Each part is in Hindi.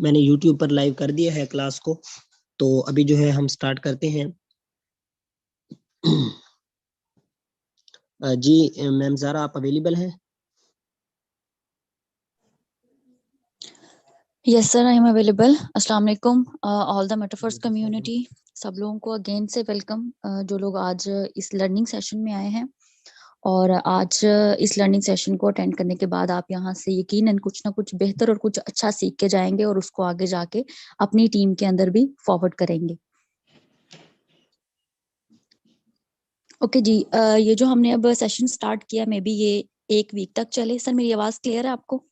मैंने YouTube पर लाइव कर दिया है क्लास को, तो अभी जो है हम स्टार्ट करते हैं। जी मैम ज़ारा, आप अवेलेबल हैं? Yes sir, I am available. अस्सलाम वालेकुम ऑल द मेटाफर्स कम्युनिटी। सब लोगों को अगेन से वेलकम, जो लोग आज इस लर्निंग सेशन में आए हैं। और आज इस लर्निंग सेशन को अटेंड करने के बाद आप यहाँ से यकीनन कुछ ना कुछ बेहतर और कुछ अच्छा सीख के जाएंगे और उसको आगे जाके अपनी टीम के अंदर भी फॉरवर्ड करेंगे। ओके जी, ये जो हमने अब सेशन स्टार्ट किया, मे बी ये 1 वीक तक चले। सर मेरी आवाज क्लियर है आपको?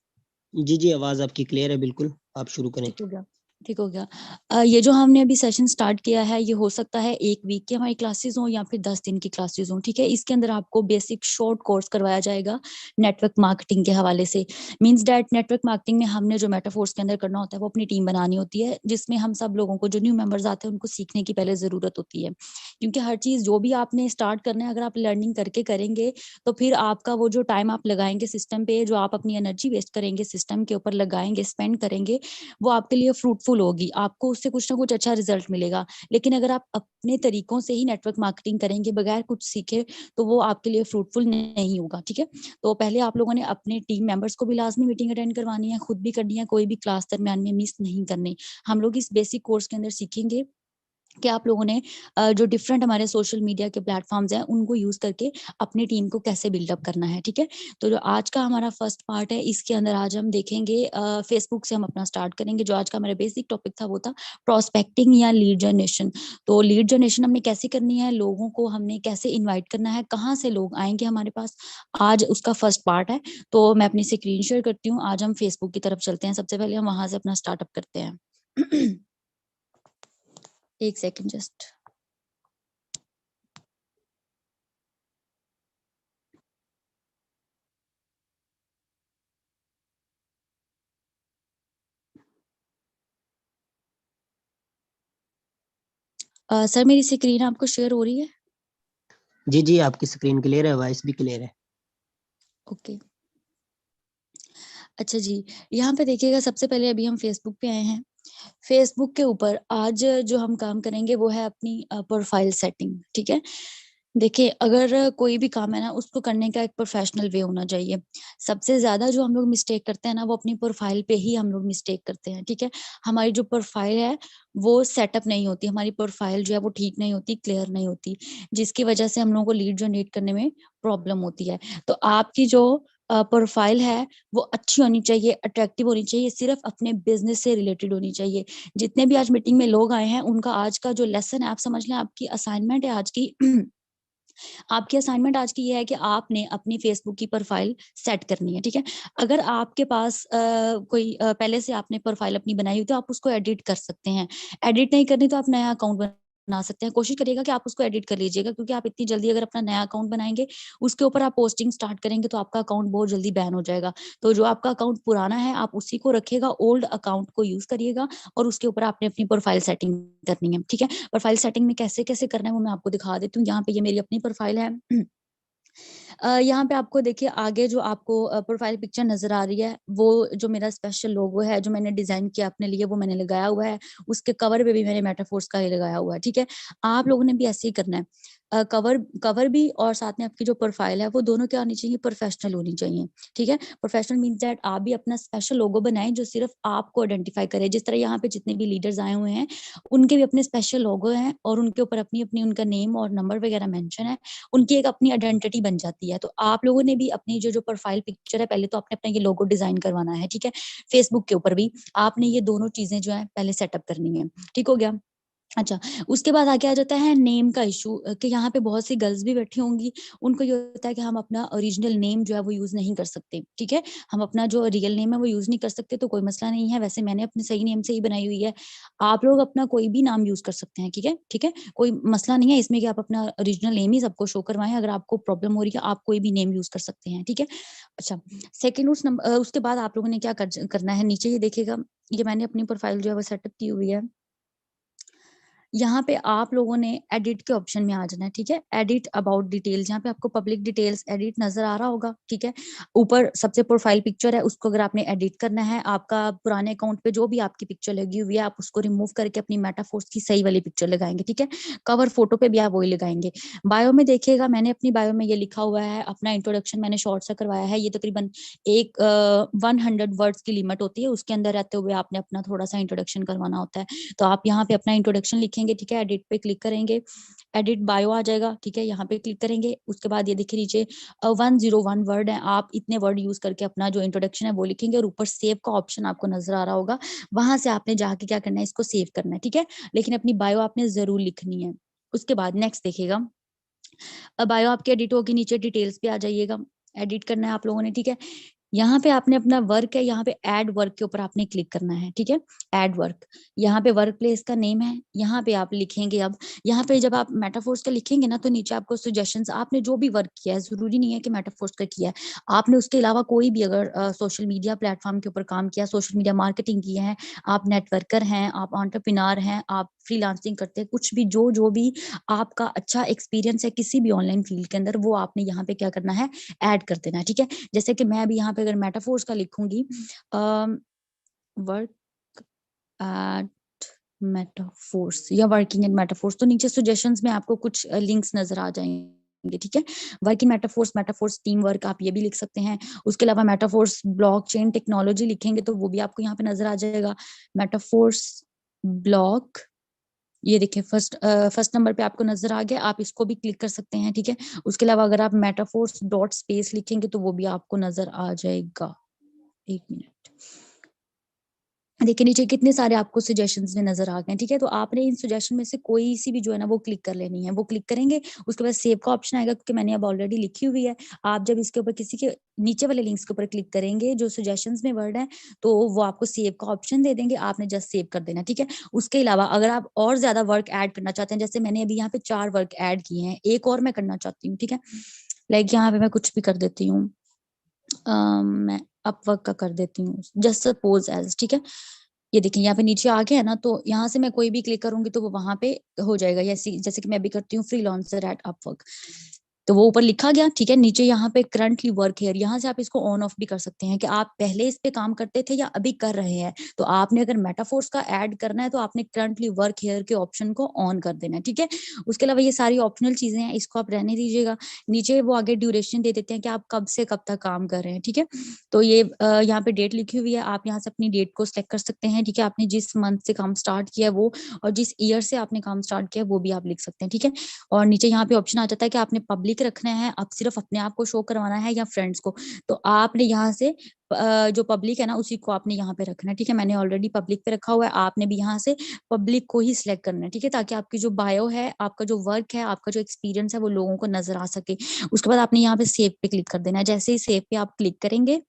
जी आवाज़ आपकी क्लियर है, बिल्कुल आप शुरू करें। ठीक हो गया, ठीक हो गया। ये जो हमने अभी सेशन स्टार्ट किया है, ये हो सकता है 1 वीक की हमारी क्लासेस हो या फिर 10 दिन की क्लासेस हो। ठीक है, इसके अंदर आपको बेसिक शॉर्ट कोर्स करवाया जाएगा नेटवर्क मार्केटिंग के हवाले से। मींस दैट नेटवर्क मार्केटिंग में हमने जो मेटाफोर्स के अंदर करना होता है वो अपनी टीम बनानी होती है, जिसमें हम सब लोगों को, जो न्यू मेंबर्स आते हैं, उनको सीखने की पहले जरूरत होती है। क्योंकि हर चीज जो भी आपने स्टार्ट करना है, अगर आप लर्निंग करके करेंगे तो फिर आपका वो जो टाइम आप लगाएंगे सिस्टम पे, जो आप अपनी एनर्जी वेस्ट करेंगे सिस्टम के ऊपर लगाएंगे, स्पेंड करेंगे, वो आपके लिए फ्रूटफुल होगी, आपको उससे कुछ ना कुछ अच्छा रिजल्ट मिलेगा। लेकिन अगर आप अपने तरीकों से ही नेटवर्क मार्केटिंग करेंगे बगैर कुछ सीखे, तो वो आपके लिए फ्रूटफुल नहीं होगा। ठीक है, तो पहले आप लोगों ने अपने टीम मेंबर्स को भी लाजमी मीटिंग अटेंड करवानी है, खुद भी करनी है, कोई भी क्लास दरमियान में मिस नहीं करनी। हम लोग इस बेसिक कोर्स के अंदर सीखेंगे कि आप लोगों ने जो डिफरेंट हमारे सोशल मीडिया के प्लेटफॉर्म्स हैं, उनको यूज करके अपनी टीम को कैसे बिल्डअप करना है। ठीक है, तो जो आज का हमारा फर्स्ट पार्ट है, इसके अंदर आज हम देखेंगे फेसबुक से हम अपना स्टार्ट करेंगे। जो आज का हमारा बेसिक टॉपिक था वो था प्रोस्पेक्टिंग या लीड जनरेशन। तो लीड जनरेशन हमने कैसे करनी है, लोगों को हमने कैसे इन्वाइट करना है, कहाँ से लोग आएंगे हमारे पास, आज उसका फर्स्ट पार्ट है। तो मैं अपनी स्क्रीन शेयर करती हूँ, आज हम फेसबुक की तरफ चलते हैं। सबसे पहले हम वहां से अपना स्टार्टअप करते हैं। एक सेकेंड जस्ट। सर मेरी स्क्रीन आपको शेयर हो रही है? जी आपकी स्क्रीन क्लियर है, वॉइस भी क्लियर है। ओके, अच्छा जी। यहाँ पे देखिएगा, सबसे पहले अभी हम फेसबुक पे आए हैं। फेसबुक के ऊपर आज जो हम काम करेंगे वो है अपनी प्रोफाइल सेटिंग। ठीक है, देखिए अगर कोई भी काम है ना, उसको करने का एक प्रोफेशनल वे होना चाहिए। सबसे ज्यादा जो हम लोग मिस्टेक करते हैं ना, वो अपनी प्रोफाइल पे ही हम लोग मिस्टेक करते हैं। ठीक है, हमारी जो प्रोफाइल है वो सेटअप नहीं होती, हमारी प्रोफाइल जो है वो ठीक नहीं होती, क्लियर नहीं होती, जिसकी वजह से हम लोगों को लीड जनरेट करने में प्रॉब्लम होती है। तो आपकी जो प्रोफाइल है वो अच्छी होनी चाहिए, अट्रैक्टिव होनी चाहिए, सिर्फ अपने बिजनेस से रिलेटेड होनी चाहिए। जितने भी आज मीटिंग में लोग आए हैं, उनका आज का जो लेसन है, आप समझ लें आपकी असाइनमेंट है आज की। आपकी असाइनमेंट आज की ये है कि आपने अपनी फेसबुक की प्रोफाइल सेट करनी है। ठीक है, अगर आपके पास कोई पहले से आपने प्रोफाइल अपनी बनाई हुई तो आप उसको एडिट कर सकते हैं। एडिट नहीं करनी तो आप नया अकाउंट बना सकते हैं। कोशिश करिएगा कि आप उसको एडिट कर लीजिएगा, क्योंकि आप इतनी जल्दी अगर अपना नया अकाउंट बनाएंगे, उसके ऊपर आप पोस्टिंग स्टार्ट करेंगे, तो आपका अकाउंट बहुत जल्दी बैन हो जाएगा। तो जो आपका अकाउंट पुराना है आप उसी को रखिएगा, ओल्ड अकाउंट को यूज करिएगा, और उसके ऊपर आपने अपनी प्रोफाइल सेटिंग करनी है। ठीक है, प्रोफाइल सेटिंग में कैसे कैसे करना है वो मैं आपको दिखा देती हूँ। यहाँ पे ये मेरी अपनी प्रोफाइल है। यहाँ पे आपको देखिए आगे जो आपको प्रोफाइल पिक्चर नजर आ रही है, वो जो मेरा स्पेशल लोगो है, जो मैंने डिजाइन किया अपने लिए, वो मैंने लगाया हुआ है। उसके कवर पे भी मैंने मेटाफोर्स का ही लगाया हुआ है। ठीक है, आप लोगों ने भी ऐसे ही करना है। कवर कवर भी और साथ में आपकी जो प्रोफाइल है वो दोनों क्या होनी चाहिए, प्रोफेशनल होनी चाहिए। ठीक है, प्रोफेशनल मीन्स दैट आप भी अपना स्पेशल लोगो बनाएं जो सिर्फ आपको आइडेंटिफाई करे। जिस तरह यहाँ पे जितने भी लीडर्स आए हुए हैं, उनके भी अपने स्पेशल लोगो हैं, और उनके ऊपर अपनी अपनी उनका नेम और नंबर वगैरह मेंशन है, उनकी एक अपनी आइडेंटिटी बन जाती है। तो आप लोगों ने भी अपनी जो जो प्रोफाइल पिक्चर है, पहले तो आपने अपना ये लोगो डिजाइन करवाना है। ठीक है, फेसबुक के ऊपर भी आपने ये दोनों चीजें जो है पहले सेटअप करनी है। ठीक हो गया? अच्छा, उसके बाद आगे आ जाता है नेम का इशू, कि यहाँ पे बहुत सी गर्ल्स भी बैठी होंगी, उनको ये होता है कि हम अपना ओरिजिनल नेम जो है वो यूज नहीं कर सकते। ठीक है, हम अपना जो रियल नेम है वो यूज नहीं कर सकते, तो कोई मसला नहीं है। वैसे मैंने अपने सही नेम से ही बनाई हुई है, आप लोग अपना कोई भी नाम यूज कर सकते हैं। ठीक है, ठीक है, कोई मसला नहीं है इसमें कि आप अपना ओरिजिनल नेम ही सबको शो करवाएं। अगर आपको प्रॉब्लम हो रही है, आप कोई भी नेम यूज कर सकते हैं। ठीक है, अच्छा, सेकेंड उसके बाद आप लोगों ने क्या करना है, नीचे ये देखेगा, ये मैंने अपनी प्रोफाइल जो है वो सेटअप की हुई है। यहाँ पे आप लोगों ने एडिट के ऑप्शन में आ जाना है, ठीक है। एडिट अबाउट डिटेल्स, यहाँ पे आपको पब्लिक डिटेल्स एडिट नजर आ रहा होगा, ठीक है। ऊपर सबसे प्रोफाइल पिक्चर है, उसको अगर आपने एडिट करना है, आपका पुराने अकाउंट पे जो भी आपकी पिक्चर लगी हुई है आप उसको रिमूव करके अपनी मेटाफोर्स की सही वाली पिक्चर लगाएंगे, ठीक है। कवर फोटो पे भी आप वही लगाएंगे। बायो में देखिएगा, मैंने अपनी बायो में ये लिखा हुआ है, अपना इंट्रोडक्शन मैंने शॉर्ट सा करवाया है। ये तकरीबन एक 100 वर्ड्स की लिमिट होती है, उसके अंदर रहते हुए आपने अपना थोड़ा सा इंट्रोडक्शन करवाना होता है। तो आप यहाँ पे अपना इंट्रोडक्शन लिखेंगे, ठीक है। एडिट पे क्लिक करेंगे, एडिट बायो आ जाएगा, ठीक है। यहाँ पे क्लिक करेंगे, उसके बाद ये देखिए नीचे 101 वर्ड है, आप इतने वर्ड यूज करके अपना जो इंट्रोडक्शन है वो लिखेंगे, और ऊपर सेव का ऑप्शन आपको नजर आ रहा होगा, वहां से आपने जाके क्या करना है, इसको सेव करना है, ठीक है। लेकिन अपनी बायो आपने जरूर लिखनी है। उसके बाद नेक्स्ट देखिएगा, अब बायो आपकी एडिट होगी, नीचे डिटेल्स पे आ जाइएगा, एडिट करना है आप लोगों ने, ठीक है। यहाँ पे आपने अपना वर्क है, यहाँ पे ऐड वर्क के ऊपर आपने क्लिक करना है, ठीक है। ऐड वर्क, यहाँ पे वर्क प्लेस का नेम है, यहाँ पे आप लिखेंगे। अब यहाँ पे जब आप मेटाफोर्स का लिखेंगे ना, तो नीचे आपको सजेशंस, आपने जो भी वर्क किया है, जरूरी नहीं है कि मेटाफोर्स का किया है, आपने उसके अलावा कोई भी अगर सोशल मीडिया प्लेटफॉर्म के ऊपर काम किया, सोशल मीडिया मार्केटिंग की है, आप नेटवर्कर हैं, आप एंटरप्रेन्योर हैं, आप फ्रीलांसिंग करते हैं, कुछ भी जो भी आपका अच्छा एक्सपीरियंस है किसी भी ऑनलाइन फील्ड के अंदर, वो आपने यहाँ पे क्या करना है, ऐड कर देना है, ठीक है। जैसे कि मैं अभी यहाँ पे अगर मेटाफोर्स का लिखूंगी, वर्क एट मेटाफोर्स या वर्किंग इन मेटाफोर्स, तो नीचे सजेशंस में आपको कुछ लिंक्स नजर आ जाएंगे, ठीक है। Working metaphors, metaphors team work, आप ये भी लिख सकते हैं। उसके अलावा मेटाफोर्स ब्लॉकचेन टेक्नोलॉजी लिखेंगे तो वो भी आपको यहाँ पे नजर आ जाएगा। मेटाफोर्स ब्लॉक, ये देखिए फर्स्ट नंबर पे आपको नजर आ गया, आप इसको भी क्लिक कर सकते हैं, ठीक है। उसके अलावा अगर आप मेटाफोर्स डॉट स्पेस लिखेंगे तो वो भी आपको नजर आ जाएगा। एक मिनट, देखिए नीचे कितने सारे आपको सजेशंस में नजर आ गए, ठीक है। तो आपने इन सजेशन में से कोई सी भी जो है ना वो क्लिक कर लेनी है, वो क्लिक करेंगे, उसके बाद सेव का ऑप्शन आएगा, क्योंकि मैंने अब ऑलरेडी लिखी हुई है। आप जब इसके ऊपर किसी के नीचे वाले लिंक्स के ऊपर क्लिक करेंगे जो सजेशंस में वर्ड है, तो वो आपको सेव का ऑप्शन दे देंगे, आपने जस्ट सेव कर देना, ठीक है। उसके अलावा अगर आप और ज्यादा वर्क ऐड करना चाहते हैं, जैसे मैंने अभी यहाँ पे 4 वर्क ऐड किए हैं, एक और मैं करना चाहती हूँ, ठीक है। लाइक यहाँ पे मैं कुछ भी कर देती हूँ, मैं अपवर्क का कर देती हूँ, जस्ट सपोज एज, ठीक है। ये देखिए यहाँ पे नीचे आ गया है ना, तो यहाँ से मैं कोई भी क्लिक करूंगी तो वो वहां पे हो जाएगा, जैसे कि मैं अभी करती हूँ फ्रीलांसर एट अपवर्क, तो वो ऊपर लिखा गया, ठीक है। नीचे यहाँ पे करंटली वर्क हेयर, यहाँ से आप इसको ऑन ऑफ भी कर सकते हैं कि आप पहले इस पे काम करते थे या अभी कर रहे हैं। तो आपने अगर मेटाफोर्स का ऐड करना है तो आपने करंटली वर्क हेयर के ऑप्शन को ऑन कर देना है, ठीक है। उसके अलावा ये सारी ऑप्शनल चीजें हैं, इसको आप रहने दीजिएगा। नीचे वो आगे ड्यूरेशन दे देते हैं कि आप कब से कब तक काम कर रहे हैं, ठीक है। तो ये यहाँ पे डेट लिखी हुई है, आप यहाँ से अपनी डेट को सिलेक्ट कर सकते हैं, ठीक है। आपने जिस मंथ से काम स्टार्ट किया है वो, और जिस ईयर से आपने काम स्टार्ट किया वो भी आप लिख सकते हैं, ठीक है। और नीचे यहाँ पे ऑप्शन आ जाता है कि आपने पब्लिक रखना है, आप सिर्फ अपने आप को शो करवाना है या फ्रेंड्स को, तो आपने यहाँ से जो पब्लिक है ना उसी को आपने यहाँ पे रखना है, ठीक है। मैंने ऑलरेडी पब्लिक पे रखा हुआ है, आपने भी यहाँ से पब्लिक को ही सिलेक्ट करना है, ठीक है, ताकि आपकी जो बायो है, आपका जो वर्क है, आपका जो एक्सपीरियंस है वो लोगों को नजर आ सके। उसके बाद आपने यहाँ पे सेव पे क्लिक कर देना है, जैसे ही सेव पे आप क्लिक करेंगे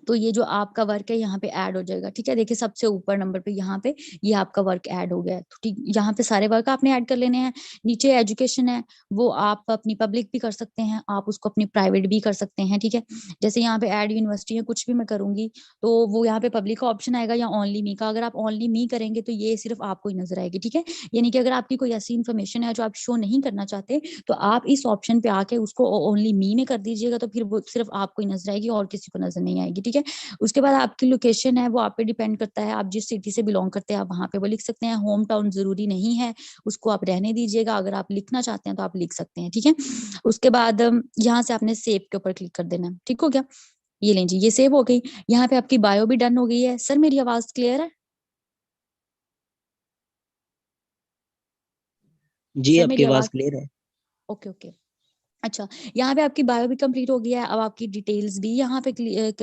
तो ये जो आपका वर्क है यहाँ पे ऐड हो जाएगा, ठीक है। देखिए सबसे ऊपर नंबर पे यहाँ पे ये आपका वर्क ऐड हो गया है, तो ठीक यहाँ पे सारे वर्क आपने ऐड कर लेने हैं। नीचे एजुकेशन है, वो आप अपनी पब्लिक भी कर सकते हैं, आप उसको अपनी प्राइवेट भी कर सकते हैं, ठीक है। जैसे यहाँ पे ऐड यूनिवर्सिटी है, कुछ भी मैं करूंगी तो वो यहाँ पे पब्लिक का ऑप्शन आएगा या ओनली मी का, अगर आप ओनली मी करेंगे तो ये सिर्फ आपको ही नजर आएगी, ठीक है। यानी कि अगर आपकी कोई ऐसी इन्फॉर्मेशन है जो आप शो नहीं करना चाहते, तो आप इस ऑप्शन पे आके उसको ओनली मी में कर दीजिएगा, तो फिर वो सिर्फ आपको ही नजर आएगी और किसी को नजर नहीं आएगी, ठीक है। उसके बाद आपकी लोकेशन है वो आप पे डिपेंड करता है, आप जिस सिटी से बिलोंग करते हैं आप वहां पे वो लिख सकते हैं। होम टाउन जरूरी नहीं है, उसको आप रहने दीजिएगा, अगर आप लिखना चाहते हैं तो आप लिख सकते हैं, ठीक है। उसके बाद यहाँ से आपने सेव के ऊपर क्लिक कर देना है, ठीक हो गया। ये लें जी, ये सेव हो गई। यहाँ पे आपकी बायो भी डन हो गई है। सर मेरी आवाज क्लियर है? जी सर आपकी मेरी आवाज आवाज, क्लियर है। Okay okay. अच्छा, यहाँ पे आपकी बायो भी कंप्लीट हो गया है, अब आपकी डिटेल्स भी यहाँ पे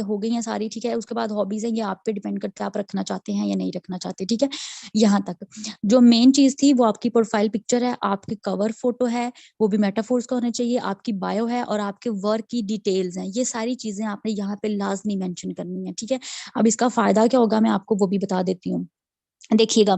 हो गई हैं सारी, ठीक है। उसके बाद हॉबीज है, ये आप पे डिपेंड करता है आप रखना चाहते हैं या नहीं रखना चाहते, ठीक है। यहाँ तक जो मेन चीज थी वो आपकी प्रोफाइल पिक्चर है, आपकी कवर फोटो है, वो भी मेटाफोर्स का होना चाहिए, आपकी बायो है और आपके वर्क की डिटेल्स हैं, ये सारी चीजें आपने यहाँ पे लाजमी मेंशन करनी है, ठीक है। अब इसका फायदा क्या होगा मैं आपको वो भी बता देती हूँ। देखिएगा,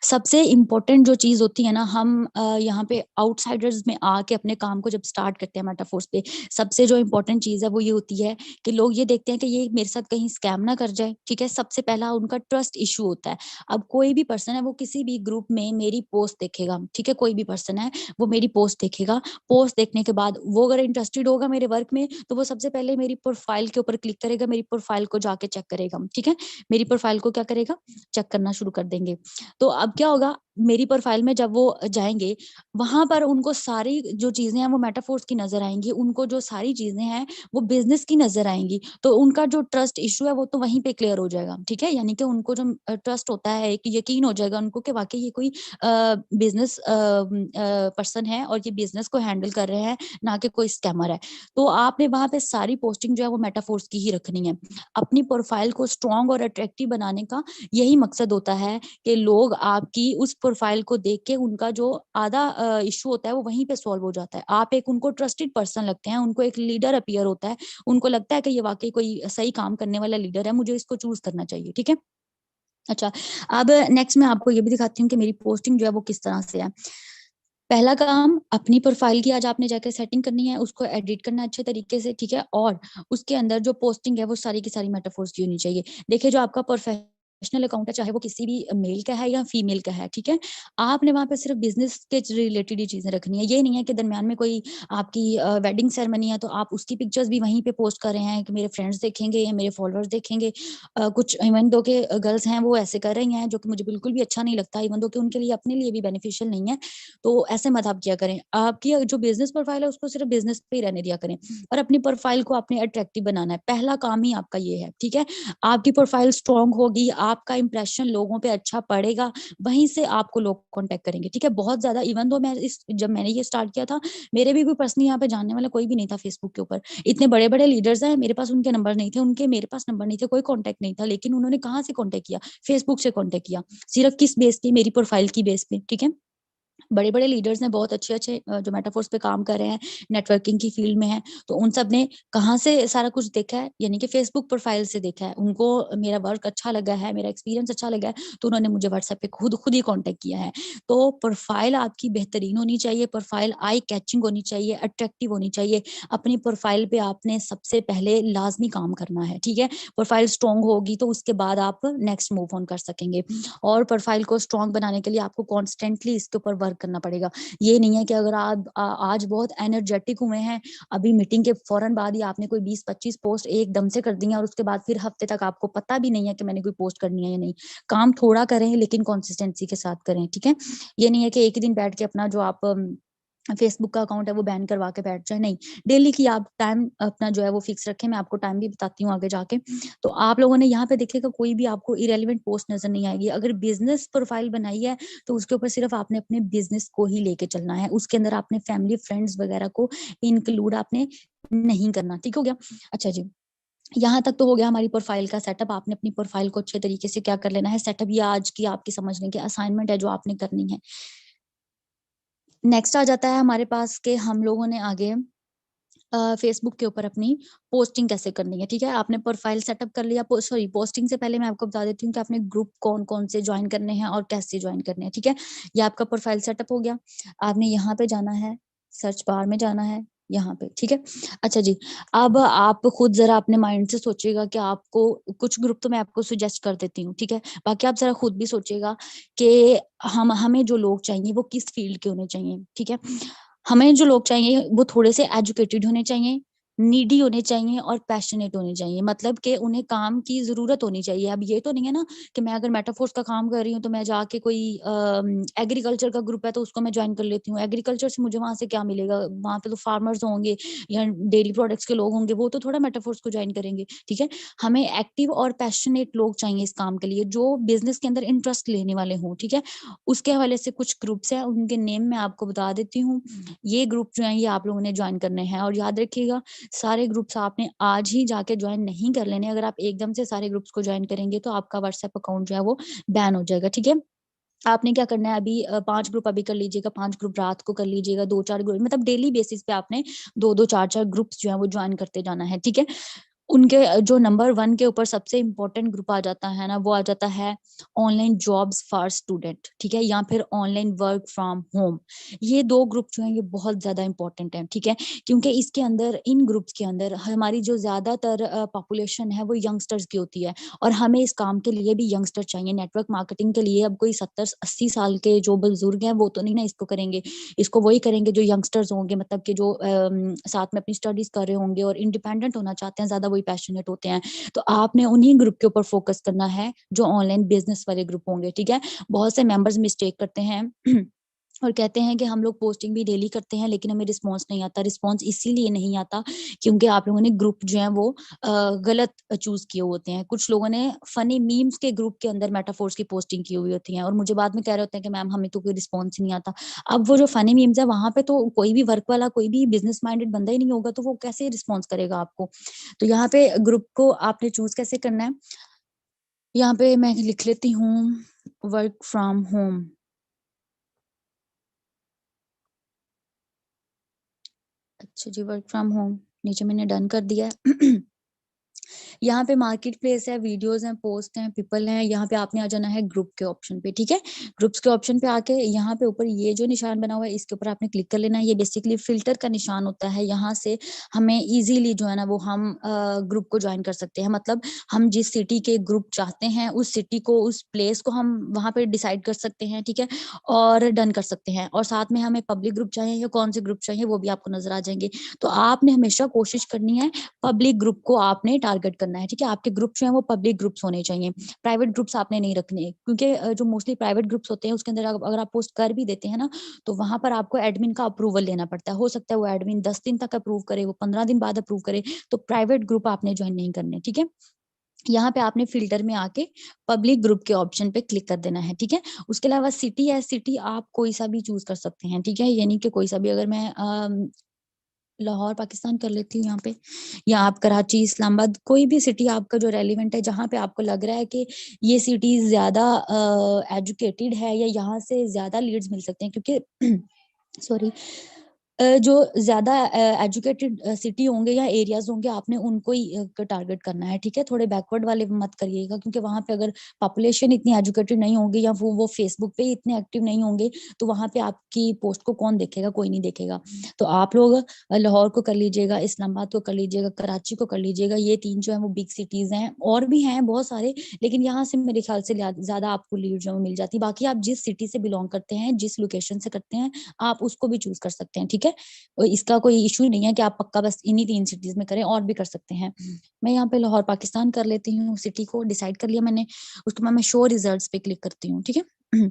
सबसे इम्पोर्टेंट जो चीज़ होती है ना, हम यहाँ पे आउटसाइडर्स में आके अपने काम को जब स्टार्ट करते हैं मेटाफोर्स पे, सबसे जो इम्पोर्टेंट चीज़ है वो ये होती है कि लोग ये देखते हैं कि ये मेरे साथ कहीं स्कैम ना कर जाए, ठीक है? सबसे पहला उनका ट्रस्ट इश्यू होता है। अब कोई भी पर्सन है, वो किसी भी ग्रुप में मेरी पोस्ट देखेगा, ठीक है? कोई भी पर्सन है, वो मेरी पोस्ट देखेगा, पोस्ट देखने के बाद वो अगर इंटरेस्टेड होगा मेरे वर्क में, तो वो सबसे पहले मेरी प्रोफाइल के ऊपर क्लिक करेगा, मेरी प्रोफाइल को जाके चेक करेगा, ठीक है? मेरी प्रोफाइल को क्या करेगा? चेक करना शुरू कर देंगे। तो अब क्या होगा, मेरी प्रोफाइल में जब वो जाएँगे, वहाँ पर उनको सारी जो चीज़ें हैं वो मेटाफोर्स की नज़र आएँगी, उनको जो सारी चीज़ें हैं वो बिज़नेस की नज़र आएँगी। तो उनका जो ट्रस्ट इश्यू है वो तो वहीं पे क्लियर हो जाएगा, ठीक है? यानी कि उनको जो ट्रस्ट होता है, कि यकीन हो जाएगा उनको कि वाक़ई ये कोई बिज़नेस पर्सन है और ये बिज़नेस को हैंडल कर रहे हैं, ना कि कोई स्कैमर है। तो आपने वहाँ पे सारी पोस्टिंग जो है वो मेटाफोर्स की ही रखनी है। अपनी प्रोफाइल को स्ट्रॉन्ग और अट्रैक्टिव बनाने का यही मकसद होता है कि लोग आपकी उस प्रोफाइल को देख के उनका जो आधा इश्यू होता है वो वहीं पे सॉल्व हो जाता है। आप एक उनको ट्रस्टेड पर्सन लगते हैं, उनको एक लीडर अपीयर होता है, उनको लगता है कि ये वाक़ई कोई सही काम करने वाला लीडर है, मुझे इसको चूज़ करना चाहिए, ठीक है? अच्छा, अब नेक्स्ट मैं आपको ये भी दिखाती हूँ कि मेरी पोस्टिंग जो है वो किस तरह से है। पहला काम, अपनी प्रोफाइल की आज आपने जाकर सेटिंग करनी है, उसको एडिट करना है अच्छे तरीके से, ठीक है? और उसके अंदर जो पोस्टिंग है वो सारी की सारी मेटाफोर्स की होनी चाहिए। देखिए, जो आपका प्रोफेशनल अकाउंट है, चाहे वो किसी भी मेल का है या फीमेल का है, ठीक है? आपने वहाँ पे सिर्फ बिज़नेस के रिलेटेड ही चीज़ें रखनी है। ये नहीं है कि दरमियान में कोई आपकी वेडिंग सेरेमनी है तो आप उसकी पिक्चर्स भी वहीं पे पोस्ट कर रहे हैं कि मेरे फ्रेंड्स देखेंगे या मेरे फॉलोअर्स देखेंगे। कुछ इवन दो के गर्ल्स हैं वो ऐसे कर रही हैं, जो कि मुझे बिल्कुल भी अच्छा नहीं लगता, इवन दो कि उनके लिए अपने लिए भी बेनिफिशियल नहीं है। तो ऐसे मत आप किया करें। आपकी जो बिज़नेस प्रोफाइल है उसको सिर्फ़ बिज़नेस पे ही रहने दिया करें और अपनी प्रोफाइल को आपने अट्रैक्टिव बनाना है। पहला काम ही आपका ये है, ठीक है? आपकी प्रोफाइल स्ट्रॉन्ग होगी, आपका इंप्रेशन लोगों पे अच्छा पड़ेगा, वहीं से आपको लोग कॉन्टैक्ट करेंगे, ठीक है? बहुत ज़्यादा इवन दो मैं इस जब मैंने ये स्टार्ट किया था, मेरे भी कोई पर्सनली यहाँ पे जानने वाला कोई भी नहीं था फेसबुक के ऊपर। इतने बड़े-बड़े लीडर्स हैं, मेरे पास उनके नंबर नहीं थे, उनके मेरे पास नंबर नहीं थे, कोई कॉन्टैक्ट नहीं था। लेकिन उन्होंने कहाँ से कॉन्टैक्ट किया? फेसबुक से कॉन्टैक्ट किया। सिर्फ़ किस बेस पे? मेरी प्रोफाइल की बेस पे, ठीक है? बड़े-बड़े लीडर्स हैं, बहुत अच्छे-अच्छे जो मेटाफोर्स पे काम कर रहे हैं, नेटवर्किंग की फ़ील्ड में हैं, तो उन सब ने कहाँ से सारा कुछ देखा है, यानी कि फ़ेसबुक प्रोफ़ाइल से देखा है। उनको मेरा वर्क अच्छा लगा है, मेरा एक्सपीरियंस अच्छा लगा है, तो उन्होंने मुझे व्हाट्सएप पे खुद खुद ही कॉन्टैक्ट किया है। तो प्रोफ़ाइल आपकी बेहतरीन होनी चाहिए, प्रोफ़ाइल आई कैचिंग होनी चाहिए, अट्रैक्टिव होनी चाहिए। अपनी प्रोफ़ाइल पे आपने सबसे पहले लाज़मी काम करना है, ठीक है? प्रोफ़ाइल स्ट्रॉन्ग होगी, तो उसके बाद आप नेक्स्ट मूव ऑन कर सकेंगे। और प्रोफाइल को स्ट्रॉन्ग बनाने के लिए आपको कॉन्स्टेंटली इसके ऊपर वर्क करना पड़ेगा। ये नहीं है कि अगर आप आज बहुत एनर्जेटिक हुए हैं, अभी मीटिंग के फौरन बाद ही आपने कोई 20-25 पोस्ट एकदम से कर दी हैं और उसके बाद फिर हफ्ते तक आपको पता भी नहीं है कि मैंने कोई पोस्ट करनी है या नहीं। काम थोड़ा करें लेकिन कंसिस्टेंसी के साथ करें, ठीक है? ये नहीं है कि एक ही दिन बैठ के अपना जो आप फेसबुक का अकाउंट है वो बैन करवा के बैठ जाएँ, नहीं। डेली की आप टाइम अपना जो है वो फिक्स रखें, मैं आपको टाइम भी बताती हूँ आगे जाके। तो आप लोगों ने यहाँ पे देखिएगा कोई भी आपको इर्रेलेवेंट पोस्ट नज़र नहीं आएगी। अगर बिज़नेस प्रोफाइल बनाई है, तो उसके ऊपर सिर्फ़ आपने अपने बिज़नेस को ही लेके चलना है। उसके अंदर आपने फैमिली, फ्रेंड्स वगैरह को इंक्लूड आपने नहीं करना, ठीक हो गया? अच्छा जी, यहाँ तक तो हो गया हमारी प्रोफाइल का सेटअप। आपने अपनी प्रोफाइल को अच्छे तरीके से क्या कर लेना है, सेटअप ये आज की आपकी समझने की असाइनमेंट है जो आपने करनी है। नेक्स्ट आ जाता है हमारे पास कि हम लोगों ने आगे फेसबुक के ऊपर अपनी पोस्टिंग कैसे करनी है, ठीक है? आपने प्रोफाइल सेटअप कर लिया, सॉरी, पोस्टिंग से पहले मैं आपको बता देती हूँ कि आपने ग्रुप कौन-कौन से जॉइन करने हैं और कैसे जॉइन करने हैं, ठीक है? ये आपका प्रोफाइल सेटअप हो गया। आपने यहाँ पे जाना है, सर्च बार में जाना है, यहाँ पे, ठीक है? अच्छा जी, अब आप खुद ज़रा अपने माइंड से सोचिएगा कि आपको कुछ ग्रुप तो मैं आपको सजेस्ट कर देती हूँ, ठीक है? बाकी आप ज़रा खुद भी सोचिएगा कि हमें जो लोग चाहिए वो किस फील्ड के होने चाहिए, ठीक है? हमें जो लोग चाहिए वो थोड़े से एजुकेटेड होने चाहिए, नीडी होने चाहिए और पैशनेट होने चाहिए। मतलब कि उन्हें काम की ज़रूरत होनी चाहिए। अब ये तो नहीं है ना कि मैं अगर मेटाफोर्स का काम कर रही हूँ तो मैं जाके कोई एग्रीकल्चर का ग्रुप है तो उसको मैं जॉइन कर लेती हूँ। एग्रीकल्चर से मुझे वहाँ से क्या मिलेगा? वहाँ पे तो फार्मर्स होंगे या डेयरी प्रोडक्ट्स के लोग होंगे, वो तो थोड़ा मेटाफोर्स को जॉइन करेंगे, ठीक है? हमें एक्टिव और पैशनेट लोग चाहिए इस काम के लिए, जो बिज़नेस के अंदर इंटरेस्ट लेने वाले हों, ठीक है? उसके हवाले से कुछ ग्रुप्स हैं, उनके नेम मैं आपको बता देती हूँ। ये ग्रुप जो हैं ये आप लोगों ने जॉइन करने हैं और याद रखिएगा, सारे ग्रुप्स आपने आज ही जाके जॉइन नहीं कर लेने। अगर आप एकदम से सारे ग्रुप्स को जॉइन करेंगे तो आपका व्हाट्सएप अकाउंट जो है वो बैन हो जाएगा, ठीक है? आपने क्या करना है, अभी 5 ग्रुप अभी कर लीजिएगा, 5 ग्रुप रात को कर लीजिएगा, 2-4 ग्रुप मतलब डेली बेसिस पे आपने 2-2 4-4 ग्रुप्स जो हैं वो जॉइन करते जाना है, ठीक है? उनके जो नंबर 1 के ऊपर सबसे इम्पोर्टेंट ग्रुप आ जाता है ना, वो आ जाता है ऑनलाइन जॉब्स फॉर स्टूडेंट, ठीक है, या फिर ऑनलाइन वर्क फ्रॉम होम। ये 2 ग्रुप जो हैं ये बहुत ज्यादा इंपॉर्टेंट है, ठीक है, क्योंकि इसके अंदर, इन ग्रुप्स के अंदर हमारी जो ज्यादातर पॉपुलेशन है वो यंगस्टर्स की होती है, और हमें इस काम के लिए भी यंगस्टर चाहिए। नेटवर्क मार्केटिंग के लिए अब कोई 70-80 साल के जो बुजुर्ग हैं वो तो नहीं ना इसको करेंगे, इसको वही करेंगे जो यंगस्टर्स होंगे, मतलब कि जो साथ में अपनी स्टडीज कर रहे होंगे और इंडिपेंडेंट होना चाहते हैं, ज्यादा वही पैशनेट होते हैं। तो आपने उन्हीं ग्रुप के ऊपर फोकस करना है जो ऑनलाइन बिजनेस वाले ग्रुप होंगे, ठीक है। बहुत से मेंबर्स मिस्टेक करते हैं और कहते हैं कि हम लोग पोस्टिंग भी डेली करते हैं लेकिन हमें रिस्पांस नहीं आता। रिस्पांस इसीलिए नहीं आता क्योंकि आप लोगों ने ग्रुप जो है वो गलत चूज किए होते हैं। कुछ लोगों ने फनी मीम्स के ग्रुप के अंदर मेटाफोर्स की पोस्टिंग की हुई होती है और मुझे बाद में कह रहे होते हैं कि मैम हमें तो कोई रिस्पांस नहीं आता। अब वो जो फनी मीम्स है वहां पे तो कोई भी वर्क वाला, कोई भी बिजनेस माइंडेड बंदा ही नहीं होगा, तो वो कैसे रिस्पॉन्स करेगा आपको। तो यहाँ पे ग्रुप को आपने चूज कैसे करना है, यहाँ पे मैं लिख लेती हूँ वर्क फ्रॉम होम। अच्छा जी, वर्क फ्रॉम होम नीचे मैंने डन कर दिया है। यहाँ पे मार्केट प्लेस है, वीडियोस हैं, पोस्ट हैं, पीपल हैं। यहाँ पे आपने आ जाना है ग्रुप के ऑप्शन पे, ठीक है। ग्रुप्स के ऑप्शन पे आके यहाँ पे ऊपर ये जो निशान बना हुआ है इसके ऊपर आपने क्लिक कर लेना है। ये बेसिकली फिल्टर का निशान होता है। यहाँ से हमें इजीली जो है ना वो हम ग्रुप को ज्वाइन कर सकते हैं। मतलब हम जिस सिटी के ग्रुप चाहते हैं उस सिटी को, उस प्लेस को हम वहां पे डिसाइड कर सकते हैं, ठीक है, और डन कर सकते हैं। और साथ में हमें पब्लिक ग्रुप चाहिए या कौन से ग्रुप चाहिए वो भी आपको नजर आ जाएंगे। तो आपने हमेशा कोशिश करनी है पब्लिक ग्रुप को आपने टारगेट करना है, ठीक है। आपके ग्रुप जो है वो पब्लिक ग्रुप्स होने चाहिए, प्राइवेट ग्रुप्स आपने नहीं रखने, क्योंकि जो मोस्टली प्राइवेट ग्रुप्स होते हैं उसके अंदर अगर आप पोस्ट कर भी देते हैं ना तो वहां पर आपको एडमिन का अप्रूवल लेना पड़ता है। हो सकता है वो एडमिन 10 दिन तक अप्रूव करे, वो 15 दिन बाद अप्रूव करे। तो प्राइवेट ग्रुप आपने ज्वाइन नहीं करने, ठीक है। यहाँ पे आपने फिल्टर में आके पब्लिक ग्रुप के ऑप्शन पे क्लिक कर देना है, ठीक है। उसके अलावा सिटी है, सिटी आप कोई सा भी चूज कर सकते हैं, ठीक है, यानी कि कोई सा भी। अगर मैं लाहौर पाकिस्तान कर लेती हूँ यहाँ पे, या आप कराची, इस्लामाबाद, कोई भी सिटी आपका जो रेलिवेंट है, जहाँ पे आपको लग रहा है कि ये सिटी ज्यादा एजुकेटेड है या यहाँ से ज्यादा लीड्स मिल सकते हैं, क्योंकि सॉरी, जो ज्यादा एजुकेटेड सिटी होंगे या एरियाज होंगे आपने उनको ही टारगेट करना है, ठीक है। थोड़े बैकवर्ड वाले मत करिएगा, क्योंकि वहां पे अगर पॉपुलेशन इतनी एजुकेटेड नहीं होगी या वो फेसबुक पे इतने एक्टिव नहीं होंगे तो वहां पे आपकी पोस्ट को कौन देखेगा, कोई नहीं देखेगा। तो आप लोग लाहौर को कर लीजिएगा, इस्लामाबाद को कर लीजिएगा, कराची को कर लीजिएगा। ये 3 जो है वो बिग सिटीज हैं, और भी हैं बहुत सारे, लेकिन यहाँ से मेरे ख्याल से ज्यादा आपको लीड जो मिल जाती है। बाकी आप जिस सिटी से बिलोंग करते हैं, जिस लोकेशन से करते हैं, आप उसको भी चूज कर सकते हैं, ठीक है। इसका कोई इशू नहीं है कि आप पक्का बस इन्हीं 3 सिटीज में करें, और भी कर सकते हैं। मैं यहाँ पे लाहौर पाकिस्तान कर लेती हूँ, सिटी को डिसाइड कर लिया मैंने। उसके बाद मैं शो रिजल्ट्स पे क्लिक करती हूँ, ठीक है।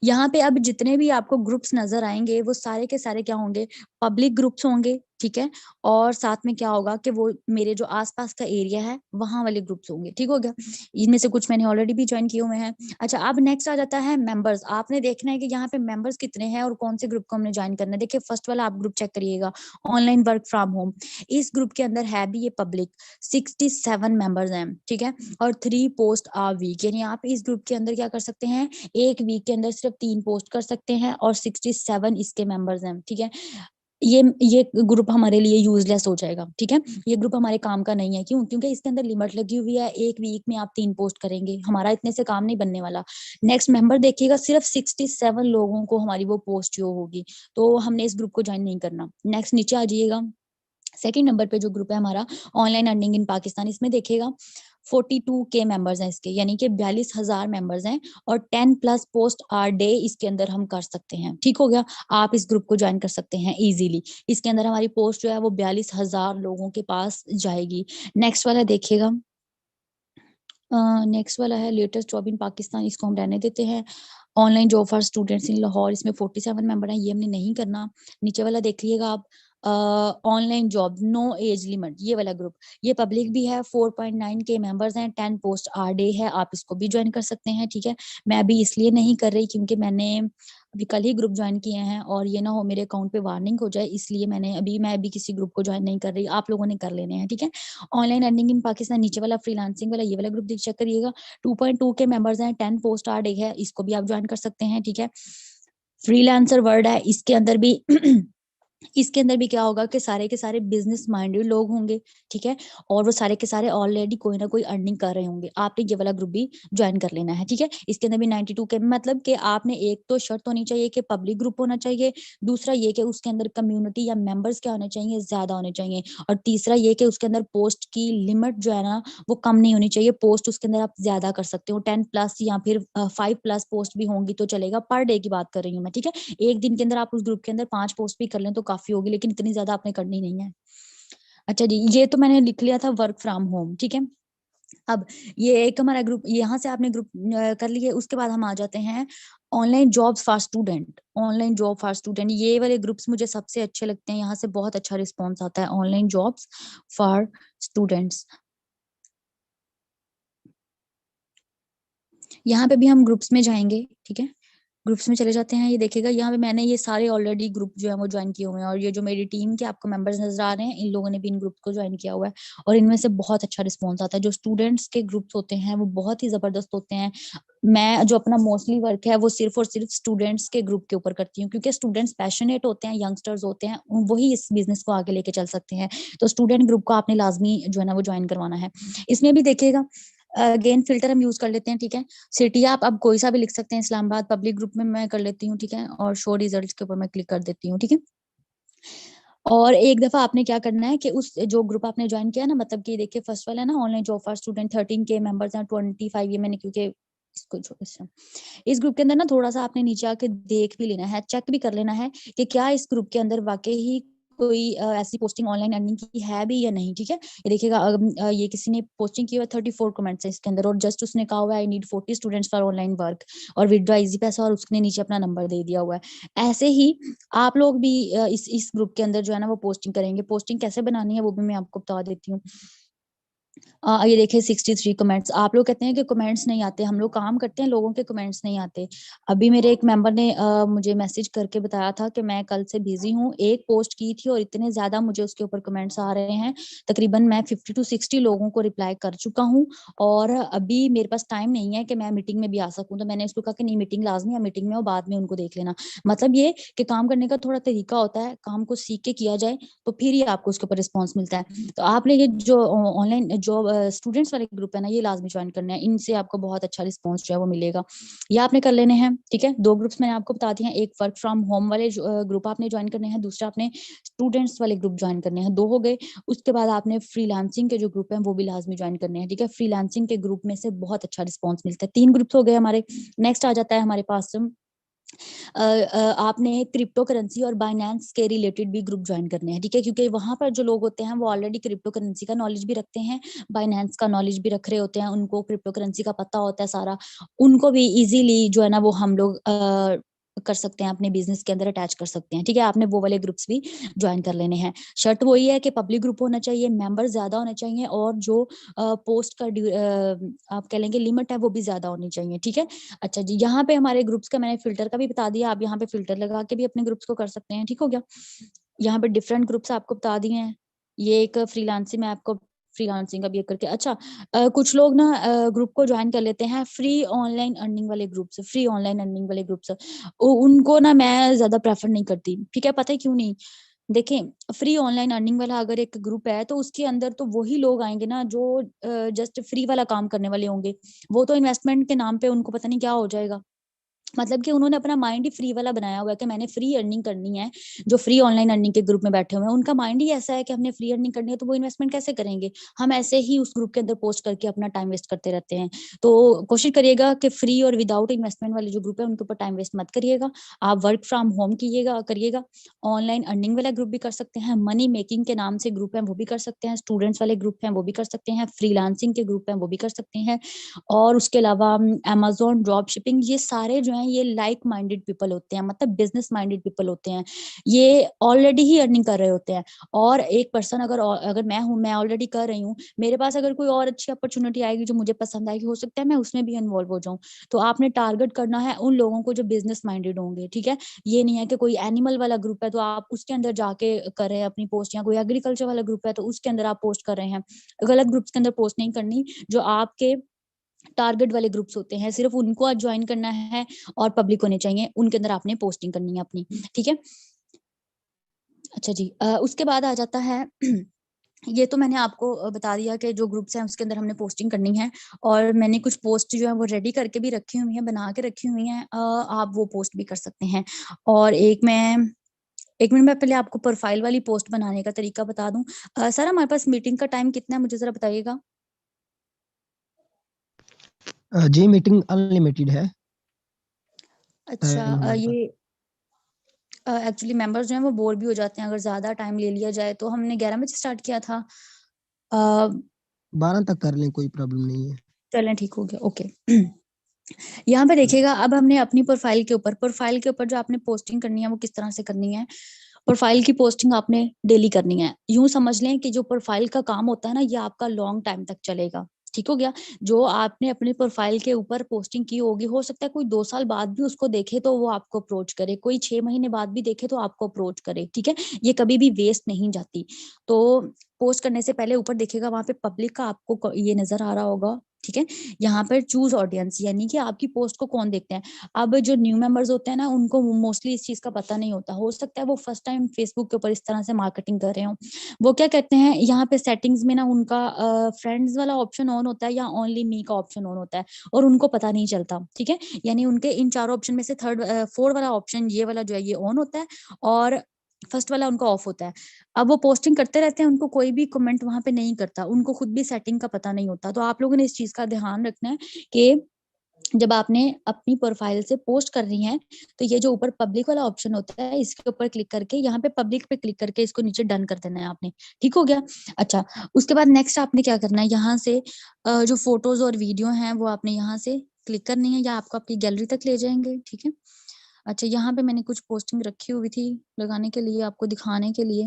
यहाँ पे अब जितने भी आपको ग्रुप्स नजर आएंगे वो सारे के सारे क्या होंगे, पब्लिक ग्रुप्स होंगे, ठीक है। और साथ में क्या होगा कि वो मेरे जो आसपास का एरिया है वहां वाले ग्रुप्स होंगे, ठीक हो गया। इनमें से कुछ मैंने ऑलरेडी भी ज्वाइन किए हुए हैं। अच्छा, अब नेक्स्ट आ जाता है मेंबर्स। आपने देखना है कि यहाँ पे मेंबर्स कितने हैं और कौन से ग्रुप को हमने ज्वाइन करना है। देखिए फर्स्ट वाला आप ग्रुप चेक करिएगा, ऑनलाइन वर्क फ्रॉम होम। इस ग्रुप के अंदर है भी ये पब्लिक, 67 मेंबर्स हैं, ठीक है, और 3 पोस्ट आ वीक। यानी आप इस ग्रुप के अंदर क्या कर सकते हैं, एक वीक के अंदर सिर्फ 3 पोस्ट कर सकते हैं, और 67 इसके मेंबर्स हैं, ठीक है। ये ग्रुप हमारे लिए यूजलेस हो जाएगा, ठीक है। ये ग्रुप हमारे काम का नहीं है, क्यों? क्योंकि इसके अंदर लिमिट लगी हुई है, एक वीक में आप 3 पोस्ट करेंगे, हमारा इतने से काम नहीं बनने वाला। नेक्स्ट मेंबर देखिएगा, सिर्फ 67 लोगों को हमारी वो पोस्ट जो होगी, तो हमने इस ग्रुप को ज्वाइन नहीं करना। नेक्स्ट नीचे आ जाइएगा, सेकंड नंबर पे जो ग्रुप है हमारा ऑनलाइन अर्निंग इन पाकिस्तान, इसमें देखिएगा 42 के मेंबर्स हैं इसके, यानी कि 42,000 मेंबर्स हैं, और 10 प्लस पोस्ट आर डे इसके अंदर हम कर सकते हैं, ठीक हो गया। आप इस ग्रुप को ज्वाइन कर सकते हैं इजीली। इसके अंदर हमारी पोस्ट जो है वो 42,000 लोगों के पास जाएगी। नेक्स्ट वाला देखिएगा, नेक्स्ट वाला है लेटेस्ट जॉब इन पाकिस्तान, इसको हम रहने देते हैं। Online job for students in Lahore, इसमें 47 मेंबर हैं, ये हमने नहीं करना। नीचे वाला देख लीजिएगा आप, online job no age limit, ये वाला ग्रुप, ये पब्लिक भी है, 4.9 के मेंबर्स हैं, 10 पोस्ट आर डे है, आप इसको भी ज्वाइन कर सकते हैं, ठीक है। मैं अभी इसलिए नहीं कर रही क्योंकि मैंने अभी कल ही ग्रुप ज्वाइन किए हैं, और ये ना हो मेरे अकाउंट पे वार्निंग हो जाए, इसलिए मैं अभी किसी ग्रुप को ज्वाइन नहीं कर रही। आप लोगों ने कर लेने हैं, ठीक है। ऑनलाइन अर्निंग इन पाकिस्तान, नीचे वाला फ्रीलांसिंग वाला, ये वाला ग्रुप चेक करिएगा, 2.2 के मेंबर्स हैं, 10 पोस्ट आर डे है, इसको भी आप ज्वाइन कर सकते हैं, ठीक है। फ्रीलांसर वर्ल्ड है, इसके अंदर भी इसके अंदर भी क्या होगा कि सारे के सारे बिजनेस माइंडेड लोग होंगे, ठीक है, और वो सारे के सारे ऑलरेडी कोई ना कोई अर्निंग कर रहे होंगे। आपने ये वाला ग्रुप भी ज्वाइन कर लेना है, ठीक है। इसके अंदर भी 92 के मतलब कि आपने एक तो शर्त होनी चाहिए कि पब्लिक ग्रुप होना चाहिए, दूसरा ये कि उसके अंदर कम्युनिटी या मेंबर्स क्या होने चाहिए, ज्यादा होने चाहिए, और तीसरा ये कि उसके अंदर पोस्ट की लिमिट जो है ना वो कम नहीं होनी चाहिए। पोस्ट उसके अंदर आप ज्यादा कर सकते हो, 10+ या फिर 5+ पोस्ट भी होंगी तो चलेगा। पर डे की बात कर रही हूँ मैं, ठीक है। एक दिन के अंदर आप उस ग्रुप के अंदर 5 पोस्ट भी कर लें तो काफी होगी, लेकिन इतनी ज्यादा आपने करनी नहीं है। अच्छा जी, ये तो मैंने लिख लिया था वर्क फ्रॉम होम, ठीक है। अब ये एक हमारा ग्रुप, यहाँ से आपने ग्रुप कर लिए। उसके बाद हम आ जाते हैं online jobs for student. Online job for student, ये वाले ग्रुप्स मुझे सबसे अच्छे लगते हैं। यहाँ से बहुत अच्छा रिस्पॉन्स आता है, ऑनलाइन जॉब्स फॉर स्टूडेंट्स। यहाँ पे भी हम ग्रुप्स में जाएंगे, ठीक है। ग्रुप्स में चले जाते हैं। ये देखिएगा यहाँ पे मैंने ये सारे ऑलरेडी ग्रुप जो है वो ज्वाइन किए हुए हैं, और ये जो मेरी टीम के आपको मेंबर्स नजर आ रहे हैं, इन लोगों ने भी इन ग्रुप को ज्वाइन किया हुआ है, और इनमें से बहुत अच्छा रिस्पॉन्स आता है। जो स्टूडेंट्स के ग्रुप्स होते हैं वो बहुत ही जबरदस्त होते हैं। मैं जो अपना मोस्टली वर्क है वो सिर्फ और सिर्फ स्टूडेंट्स के ग्रुप के ऊपर करती हूँ, क्योंकि स्टूडेंट्स पैशनेट होते हैं, यंगस्टर्स होते हैं, वही इस बिजनेस को आगे लेके चल सकते हैं। तो स्टूडेंट ग्रुप को आपने लाजमी जो है ना वो ज्वाइन करवाना है। इसमें भी देखिएगा अगेन फिल्टर हम यूज कर लेते हैं, ठीक है। सिटी आप अब कोई सा भी लिख सकते हैं, इस्लामाबाद पब्लिक ग्रुप में मैं कर लेती हूँ, ठीक है, और शो रिजल्ट्स के ऊपर मैं क्लिक कर देती हूँ, ठीक है। और एक दफा आपने क्या करना है कि उस जो ग्रुप आपने ज्वाइन किया ना, मतलब कि देखिए फर्स्ट वाला है ना online job for student, 13K members हैं, 25 ये मैंने क्योंकि इसको इस ग्रुप के अंदर ना थोड़ा सा आपने नीचे आके देख भी लेना है, चेक भी कर लेना है कि क्या इस ग्रुप के अंदर वाकई ही कोई ऐसी पोस्टिंग ऑनलाइन अर्निंग की है भी या नहीं, ठीक है। ये देखिएगा ये किसी ने पोस्टिंग की हुआ 34 कमेंट्स है इसके अंदर, और जस्ट उसने कहा हुआ है I need 40 students for online work, और विड्रॉ इजी पैसा, और उसने नीचे अपना नंबर दे दिया हुआ है। ऐसे ही आप लोग भी इस ग्रुप के अंदर जो है ना वो पोस्टिंग करेंगे। पोस्टिंग कैसे बनानी है वो भी मैं आपको बता देती हूँ। ये देखिए 63 कमेंट्स। आप लोग कहते हैं कि कमेंट्स नहीं आते, हम लोग काम करते हैं, लोगों के कमेंट्स नहीं आते। अभी मेरे एक मेंबर ने मुझे मैसेज करके बताया था कि मैं कल से बिजी हूँ, एक पोस्ट की थी और इतने ज्यादा मुझे उसके ऊपर कमेंट्स आ रहे हैं, तकरीबन मैं 50 to 60 लोगों को रिप्लाई कर चुका हूँ, और अभी मेरे पास टाइम नहीं है कि मैं मीटिंग में भी आ सकूँ। तो मैंने उसको कहा कि नहीं, मीटिंग लाजमी है, मीटिंग में और बाद में उनको देख लेना। मतलब ये कि काम करने का थोड़ा तरीका होता है, काम को सीख के किया जाए तो फिर ही आपको उसके ऊपर रिस्पॉन्स मिलता है। तो आपने ये जो ऑनलाइन जो स्टूडेंट्स वाले ग्रुप है ना, ये लाजमी ज्वाइन करना है, इनसे आपको बहुत अच्छा रिस्पॉन्स जो है वो मिलेगा। ये आपने कर लेने हैं, ठीक है। 2 ग्रुप्स मैंने आपको बता दिए हैं, एक वर्क फ्रॉम होम वाले ग्रुप आपने ज्वाइन करने हैं, दूसरा आपने स्टूडेंट्स वाले ग्रुप ज्वाइन करने हैं, 2 हो गए। उसके बाद आपने फ्रीलांसिंग के जो ग्रुप है वो भी लाजमी ज्वाइन करने हैं, ठीक है। फ्रीलांसिंग के ग्रुप में से बहुत अच्छा रिस्पॉन्स मिलता है। 3 ग्रुप्स हो गए हमारे। नेक्स्ट आ जाता है हमारे पास आपने क्रिप्टो करेंसी और बाइनेंस के रिलेटेड भी ग्रुप ज्वाइन करने हैं, ठीक है, क्योंकि वहां पर जो लोग होते हैं वो ऑलरेडी क्रिप्टो करेंसी का नॉलेज भी रखते हैं, बाइनेंस का नॉलेज भी रख रहे होते हैं, उनको क्रिप्टो करेंसी का पता होता है सारा। उनको भी इजीली जो है ना वो हम लोग कर सकते हैं, अपने बिजनेस के अंदर अटैच कर सकते हैं, ठीक है। आपने वो वाले ग्रुप्स भी ज्वाइन कर लेने हैं। शर्त वही है कि पब्लिक ग्रुप होना चाहिए, मेंबर ज्यादा होने चाहिए, और जो पोस्ट का आप कह लेंगे लिमिट है वो भी ज्यादा होनी चाहिए, ठीक है। अच्छा जी, यहाँ पे हमारे ग्रुप्स का मैंने फिल्टर का भी बता दिया, आप यहाँ पे फिल्टर लगा के भी अपने ग्रुप्स को कर सकते हैं, ठीक हो गया। यहाँ पे डिफरेंट ग्रुप्स आपको बता दिए हैं। ये एक फ्रीलांसिंग में आपको फ्रीलांसिंग का भी एक करके। अच्छा, कुछ लोग ना ग्रुप को ज्वाइन कर लेते हैं फ्री ऑनलाइन अर्निंग वाले ग्रुप से, फ्री ऑनलाइन अर्निंग वाले ग्रुप से। उनको ना मैं ज्यादा प्रेफर नहीं करती, ठीक है। पता है क्यों नहीं? देखें, फ्री ऑनलाइन अर्निंग वाला अगर एक ग्रुप है तो उसके अंदर तो वही लोग आएंगे ना जो जस्ट फ्री वाला काम करने वाले होंगे। वो तो इन्वेस्टमेंट के नाम पे उनको पता नहीं क्या हो जाएगा। मतलब कि उन्होंने अपना माइंड ही फ्री वाला बनाया हुआ है कि मैंने फ्री अर्निंग करनी है। जो फ्री ऑनलाइन अर्निंग के ग्रुप में बैठे हुए हैं उनका माइंड ही ऐसा है कि हमने फ्री अर्निंग करनी है, तो वो इन्वेस्टमेंट कैसे करेंगे? हम ऐसे ही उस ग्रुप के अंदर पोस्ट करके अपना टाइम वेस्ट करते रहते हैं। तो कोशिश करिएगा कि फ्री और विदाउट इन्वेस्टमेंट वाले जो ग्रुप है उनके ऊपर टाइम वेस्ट मत करिएगा। आप वर्क फ्रॉम होम करिएगा। ऑनलाइन अर्निंग वाला ग्रुप भी कर सकते हैं, मनी मेकिंग के नाम से ग्रुप है वो भी कर सकते हैं, स्टूडेंट्स वाले ग्रुप हैं वो भी कर सकते हैं, फ्रीलांसिंग के ग्रुप हैं वो भी कर सकते हैं। और उसके अलावा अमेजोन ड्रॉप शिपिंग, ये सारे जो हैं ये लाइक माइंडेड पीपल होते हैं, मतलब बिजनेस माइंडेड पीपल होते हैं। ये ऑलरेडी ही अर्निंग कर रहे होते हैं। और एक पर्सन अगर मैं हूँ, मैं ऑलरेडी कर रही हूँ, मेरे पास अगर कोई और अच्छी अपॉर्चुनिटी आएगी जो मुझे पसंद आएगी, हो सकता है मैं उसमें भी इन्वॉल्व हो जाऊँ। तो आपने टारगेट करना है उन लोगों को जो बिजनेस माइंडेड होंगे, ठीक है। ये नहीं है कि कोई एनिमल वाला ग्रुप है तो आप उसके अंदर जाके कर रहे हैं अपनी पोस्ट, या कोई एग्रीकल्चर वाला ग्रुप है तो उसके अंदर आप पोस्ट कर रहे हैं। गलत ग्रुप्स के अंदर पोस्ट नहीं करनी। जो आपके टारगेट वाले ग्रुप्स होते हैं सिर्फ उनको आज ज्वाइन करना है, और पब्लिक होने चाहिए, उनके अंदर आपने पोस्टिंग करनी है अपनी, ठीक है। अच्छा जी, उसके बाद आ जाता है ये तो मैंने आपको बता दिया कि जो ग्रुप्स हैं उसके अंदर हमने पोस्टिंग करनी है, और मैंने कुछ पोस्ट जो है वो रेडी करके भी रखी हुई हैं, बना के रखी हुई हैं, आप वो पोस्ट भी कर सकते हैं। और एक मिनट में पहले आपको प्रोफाइल वाली पोस्ट बनाने का तरीका बता दूं। सर हमारे पास मीटिंग का टाइम कितना है, मुझे जरा बताइएगा। जी मीटिंग अनलिमिटेड है अच्छा, हमारे पास। ये एक्चुअली मेंबर्स जो हैं वो बोर भी हो जाते हैं अगर ज्यादा टाइम ले लिया जाए, तो हमने 11 बजे स्टार्ट किया था। अ, 12 तक कर लें, कोई प्रॉब्लम नहीं है। चलें, ठीक हो गया, ओके। यहाँ पे देखिएगा, अब हमने अपनी प्रोफाइल के ऊपर जो आपने पोस्टिंग करनी है वो किस तरह से करनी है। प्रोफाइल की पोस्टिंग आपने डेली करनी है। यूं समझ लें कि जो प्रोफाइल का काम होता है ना, ये आपका लॉन्ग टाइम तक चलेगा। ठीक हो गया। जो आपने अपनी प्रोफाइल के ऊपर पोस्टिंग की होगी, हो सकता है कोई 2 साल बाद भी उसको देखे तो वो आपको अप्रोच करे, कोई 6 महीने बाद भी देखे तो आपको अप्रोच करे। ठीक है, ये कभी भी वेस्ट नहीं जाती। तो पोस्ट करने से पहले ऊपर देखिएगा, वहां पे पब्लिक का आपको ये नजर आ रहा होगा। ठीक है, यहाँ पर चूज ऑडियंस, यानी कि आपकी पोस्ट को कौन देखते हैं। अब जो न्यू मेंबर्स होते हैं ना, उनको मोस्टली इस चीज का पता नहीं होता, हो सकता है वो फर्स्ट टाइम फेसबुक के ऊपर इस तरह से मार्केटिंग कर रहे हो। वो क्या कहते हैं, यहाँ पे सेटिंग्स में ना उनका फ्रेंड्स वाला ऑप्शन ऑन होता है या ओनली मी का ऑप्शन ऑन होता है, और उनको पता नहीं चलता। ठीक है, यानी उनके इन चारों ऑप्शन में से फोर्थ वाला ऑप्शन, ये वाला जो है, ये ऑन होता है, और फर्स्ट वाला उनका ऑफ होता है। अब वो पोस्टिंग करते रहते हैं, उनको कोई भी कमेंट वहां पे नहीं करता, उनको खुद भी सेटिंग का पता नहीं होता। तो आप लोगों ने इस चीज का ध्यान रखना है कि जब आपने अपनी प्रोफाइल से पोस्ट कर रही हैं, तो ये जो ऊपर पब्लिक वाला ऑप्शन होता है, इसके ऊपर क्लिक करके, यहाँ पे पब्लिक पे क्लिक करके इसको नीचे डन कर देना है आपने। ठीक हो गया। अच्छा, उसके बाद नेक्स्ट आपने क्या करना है, यहाँ से जो फोटोज और वीडियो हैं वो आपने यहाँ से क्लिक करनी है, या आपको आपकी गैलरी तक ले जाएंगे। ठीक है। अच्छा, यहाँ पे मैंने कुछ पोस्टिंग रखी हुई थी लगाने के लिए, आपको दिखाने के लिए।